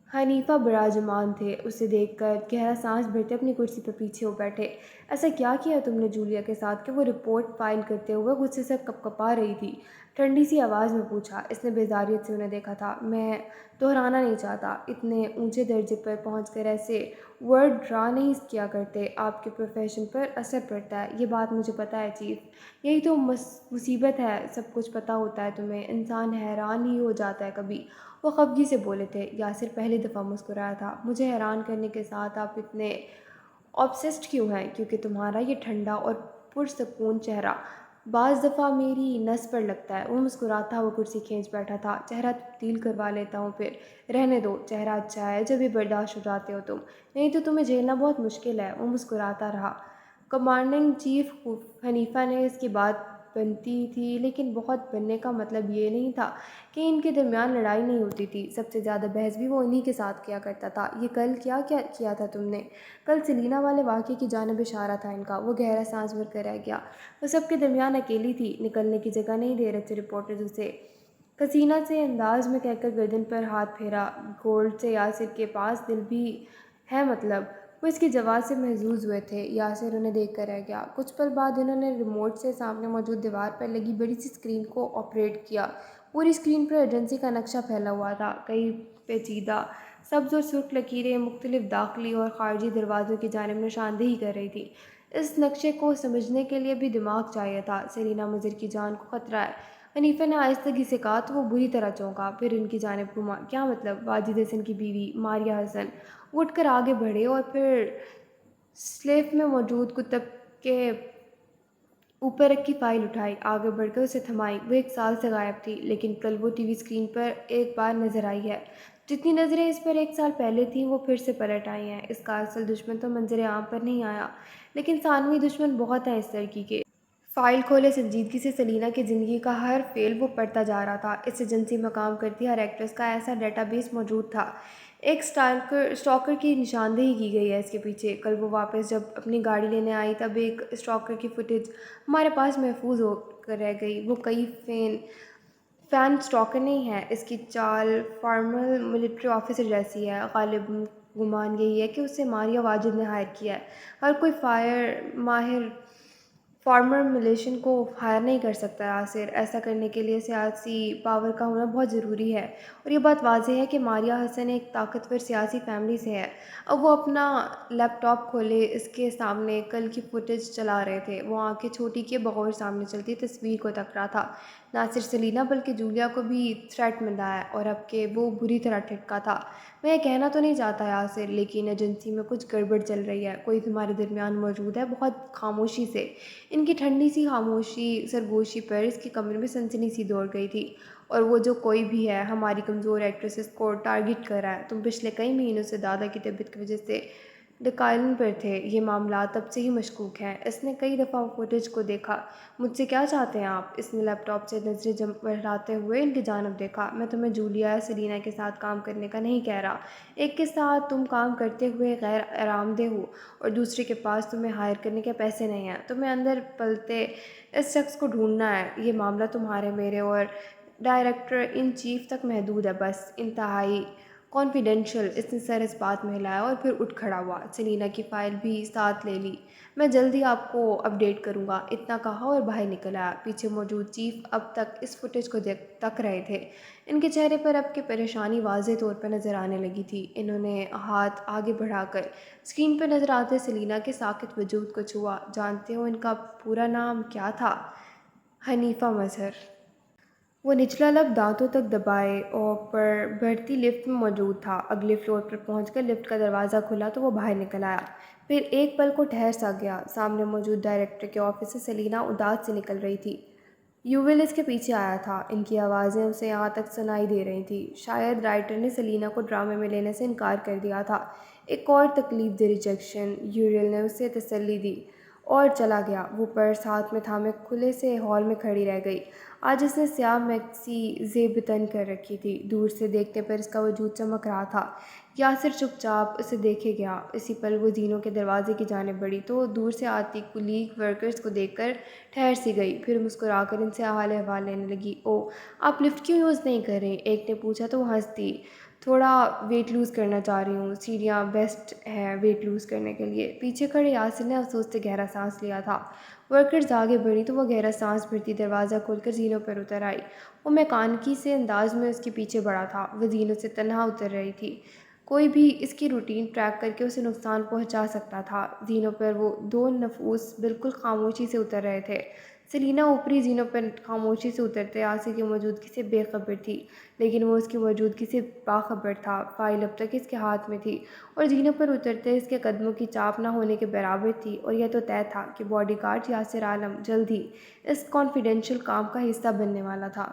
حنیفہ براجمان تھے۔ اسے دیکھ کر گہرا سانس بھرتے اپنی کرسی پر پیچھے ہو بیٹھے۔ ایسا کیا کیا تم نے جولیا کے ساتھ کہ وہ رپورٹ فائل کرتے ہوئے غصے سے کپکپا رہی تھی؟ ٹھنڈی سی آواز میں پوچھا۔ اس نے بیزاریت سے انہیں دیکھا تھا۔ میں دہرانا نہیں چاہتا۔ اتنے اونچے درجے پر پہنچ کر ایسے ورڈ ڈرا نہیں کیا کرتے۔ آپ کے پروفیشن پر اثر پڑتا ہے۔ یہ بات مجھے پتہ ہے چیف۔ یہی تو مصیبت ہے، سب کچھ پتہ ہوتا ہے تمہیں، انسان حیران ہی ہو جاتا ہے کبھی۔ وہ خفگی سے بولے تھے۔ یاسر پہلی دفعہ مسکرایا تھا۔ مجھے حیران کرنے کے ساتھ آپ اتنے آبسیسڈ کیوں ہیں؟ کیونکہ تمہارا یہ ٹھنڈا اور پرسکون چہرہ بعض دفعہ میری نس پر لگتا ہے۔ وہ مسکراتا وہ کرسی کھینچ بیٹھا تھا۔ چہرہ تبدیل کروا لیتا ہوں پھر۔ رہنے دو، چہرہ اچھا ہے جب یہ برداشت ہو جاتے ہو تم، نہیں تو تمہیں جھیلنا بہت مشکل ہے۔ وہ مسکراتا رہا۔ کمانڈنگ چیف حنیفہ نے اس کی بات بنتی تھی، لیکن بہت بننے کا مطلب یہ نہیں تھا کہ ان کے درمیان لڑائی نہیں ہوتی تھی۔ سب سے زیادہ بحث بھی وہ انہی کے ساتھ کیا کرتا تھا۔ یہ کل کیا کیا تھا تم نے؟ کل سیلینا والے واقعے کی جانب اشارہ تھا ان کا۔ وہ گہرا سانس بھر کر رہ گیا۔ وہ سب کے درمیان اکیلی تھی، نکلنے کی جگہ نہیں دے رہے تھے رپورٹرز اسے۔ کسینہ سے انداز میں کہہ کر گردن پر ہاتھ پھیرا۔ گولڈ سے یاسر کے پاس دل بھی ہے مطلب؟ وہ اس کی جواب سے محظوظ ہوئے تھے۔ یاسر انہیں دیکھ کر رہ گیا۔ کچھ پل بعد انہوں نے ریموٹ سے سامنے موجود دیوار پر لگی بڑی سی اسکرین کو آپریٹ کیا۔ پوری اسکرین پر ایجنسی کا نقشہ پھیلا ہوا تھا۔ کئی پیچیدہ سبز اور سرخ لکیریں مختلف داخلی اور خارجی دروازوں کی جانب نشاندہی کر رہی تھیں۔ اس نقشے کو سمجھنے کے لیے بھی دماغ چاہیے تھا۔ سیلینا مظہر کی جان کو خطرہ ہے، حنیفہ نے آہستگی سے کہا تو وہ بری طرح چونکا، پھر ان کی جانب گھما۔ کیا مطلب؟ واجد حسن کی بیوی ماریہ حسن۔ وہ اٹھ کر آگے بڑھے اور پھر سلیف میں موجود کتب کے اوپر رکھی فائل اٹھائی، آگے بڑھ کر اسے تھمائی۔ وہ 1 سال سے غائب تھی، لیکن کل وہ ٹی وی اسکرین پر ایک بار نظر آئی ہے۔ جتنی نظریں اس پر 1 سال پہلے تھیں وہ پھر سے پلٹ آئی ہیں۔ اس کا اصل دشمن تو منظر عام پر نہیں آیا، لیکن ثانوی دشمن بہت ہیں اس لڑکی کے۔ فائل کھولے سنجیدگی سے سیلینا کی زندگی کا ہر فعل وہ پڑھتا جا رہا تھا۔ اس ایجنسی میں کام کرتی ہر ایکٹریس کا ایسا ڈیٹا بیس موجود تھا۔ ایک اسٹاکر کی نشاندہی کی گئی ہے اس کے پیچھے۔ کل وہ واپس جب اپنی گاڑی لینے آئی تب ایک اسٹاکر کی فوٹیج ہمارے پاس محفوظ ہو کر رہ گئی۔ وہ کئی فین اسٹاکر نہیں ہے۔ اس کی چال فارمل ملٹری آفیسر جیسی ہے۔ غالباً گمان یہی ہے کہ اسے ماریہ واجد نے ہائر کیا ہے۔ ہر کوئی ماہر فارمر ملیشن کو ہائر نہیں کر سکتا یاسر۔ ایسا کرنے کے لیے سیاسی پاور کا ہونا بہت ضروری ہے، اور یہ بات واضح ہے کہ ماریہ حسن ایک طاقتور سیاسی فیملی سے ہے۔ اب وہ اپنا لیپ ٹاپ کھولے اس کے سامنے کل کی فوٹیج چلا رہے تھے۔ وہ آنکھیں چھوٹی کیے بغور سامنے چلتی تصویر کو تک رہا تھا۔ نہ صرف سیلینا بلکہ جولیا کو بھی تھریٹ ملا ہے، اور اب کہ وہ بری طرح ٹھٹکا تھا۔ میں یہ کہنا تو نہیں چاہتا یاسر، لیکن ایجنسی میں کچھ گڑبڑ چل رہی ہے۔ کوئی تمہارے درمیان موجود ہے؟ بہت خاموشی سے۔ ان کی ٹھنڈی سی خاموشی سرگوشی پر اس کے کمرے میں سنسنی سی دوڑ گئی تھی۔ اور وہ جو کوئی بھی ہے ہماری کمزور ایکٹریسز کو ٹارگٹ کر رہا ہے۔ تم پچھلے کئی مہینوں سے دادا کی طبیعت کی وجہ سے ڈکائلن پر تھے، یہ معاملات اب سے ہی مشکوک ہیں۔ اس نے کئی دفعہ فوٹیج کو دیکھا۔ مجھ سے کیا چاہتے ہیں آپ؟ اس نے لیپ ٹاپ سے نظریں بڑھاتے ہوئے ان کی جانب دیکھا۔ میں تمہیں جولیا یا سیلینا کے ساتھ کام کرنے کا نہیں کہہ رہا۔ ایک کے ساتھ تم کام کرتے ہوئے غیر آرام دہ ہو اور دوسرے کے پاس تمہیں ہائر کرنے کے پیسے نہیں ہیں۔ تمہیں اندر پلتے اس شخص کو ڈھونڈنا ہے۔ یہ معاملہ تمہارے، میرے اور ڈائریکٹر ان چیف تک محدود ہے، بس انتہائی کانفیڈینشیل۔ اس نے سر اس بات میں ہلایا اور پھر اٹھ کھڑا ہوا۔ سیلینا کی فائل بھی ساتھ لے لی۔ میں جلدی آپ کو اپڈیٹ کروں گا، اتنا کہا اور باہر نکل آیا۔ پیچھے موجود چیف اب تک اس فوٹیج کو تک رہے تھے۔ ان کے چہرے پر اب کی پریشانی واضح طور پر نظر آنے لگی تھی۔ انہوں نے ہاتھ آگے بڑھا کر اسکرین پر نظر آتے سیلینا کے ساکت وجود کو چھوا۔ جانتے ہو ان کا پورا نام کیا تھا؟ حنیفہ مظہر۔ وہ نچلا لب دانتوں تک دبائے اور پر بڑھتی لفٹ میں موجود تھا۔ اگلے فلور پر پہنچ کر لفٹ کا دروازہ کھلا تو وہ باہر نکل آیا۔ پھر ایک پل کو ٹھہر سا گیا۔ سامنے موجود ڈائریکٹر کے آفس سے سیلینا اداس سے نکل رہی تھی۔ یوول اس کے پیچھے آیا تھا۔ ان کی آوازیں اسے یہاں تک سنائی دے رہی تھیں۔ شاید رائٹر نے سیلینا کو ڈرامے میں لینے سے انکار کر دیا تھا۔ ایک اور تکلیف دہ ریجیکشن، یوول نے اسے تسلی دی اور چلا گیا۔ وہ پرس ہاتھ میں تھامے کھلے سے ہال میں کھڑی رہ گئی۔ آج اس نے سیاہ میکسی زیب تن کر رکھی تھی۔ دور سے دیکھنے پر اس کا وجود چمک رہا تھا۔ یاسر چپ چاپ اسے دیکھے گیا۔ اسی پل وہ زینوں کے دروازے کی جانب بڑھی تو دور سے آتی کولیگ ورکرز کو دیکھ کر ٹھہر سی گئی، پھر مسکرا کر ان سے حال احوال لینے لگی۔ او، آپ لفٹ کیوں یوز نہیں کر رہی؟ ایک نے پوچھا تو وہ ہنس دی۔ تھوڑا ویٹ لوز کرنا چاہ رہی ہوں، سیڑھیاں بیسٹ ہے ویٹ لوز کرنے کے لیے۔ پیچھے کھڑے یاسر نے افسوس سے گہرا سانس لیا تھا۔ ورکرز آگے بڑھی تو وہ گہرا سانس بھرتی دروازہ کھول کر زینوں پر اتر آئی۔ وہ میکانکی سے انداز میں اس کے پیچھے بڑھا تھا۔ وہ زینوں سے تنہا اتر رہی تھی۔ کوئی بھی اس کی روٹین ٹریک کر کے اسے نقصان پہنچا سکتا تھا۔ زینوں پر وہ دو نفوس بالکل خاموشی سے اتر رہے تھے۔ سیلینا اوپری زینوں پر خاموشی سے اترتے یاسر کی موجودگی سے بے خبر تھی، لیکن وہ اس کی موجودگی سے باخبر تھا۔ فائل اب تک اس کے ہاتھ میں تھی اور زینوں پر اترتے اس کے قدموں کی چاپ نہ ہونے کے برابر تھی، اور یہ تو طے تھا کہ باڈی گارڈ یاسر عالم جلد ہی اس کانفیڈینشیل کام کا حصہ بننے والا تھا۔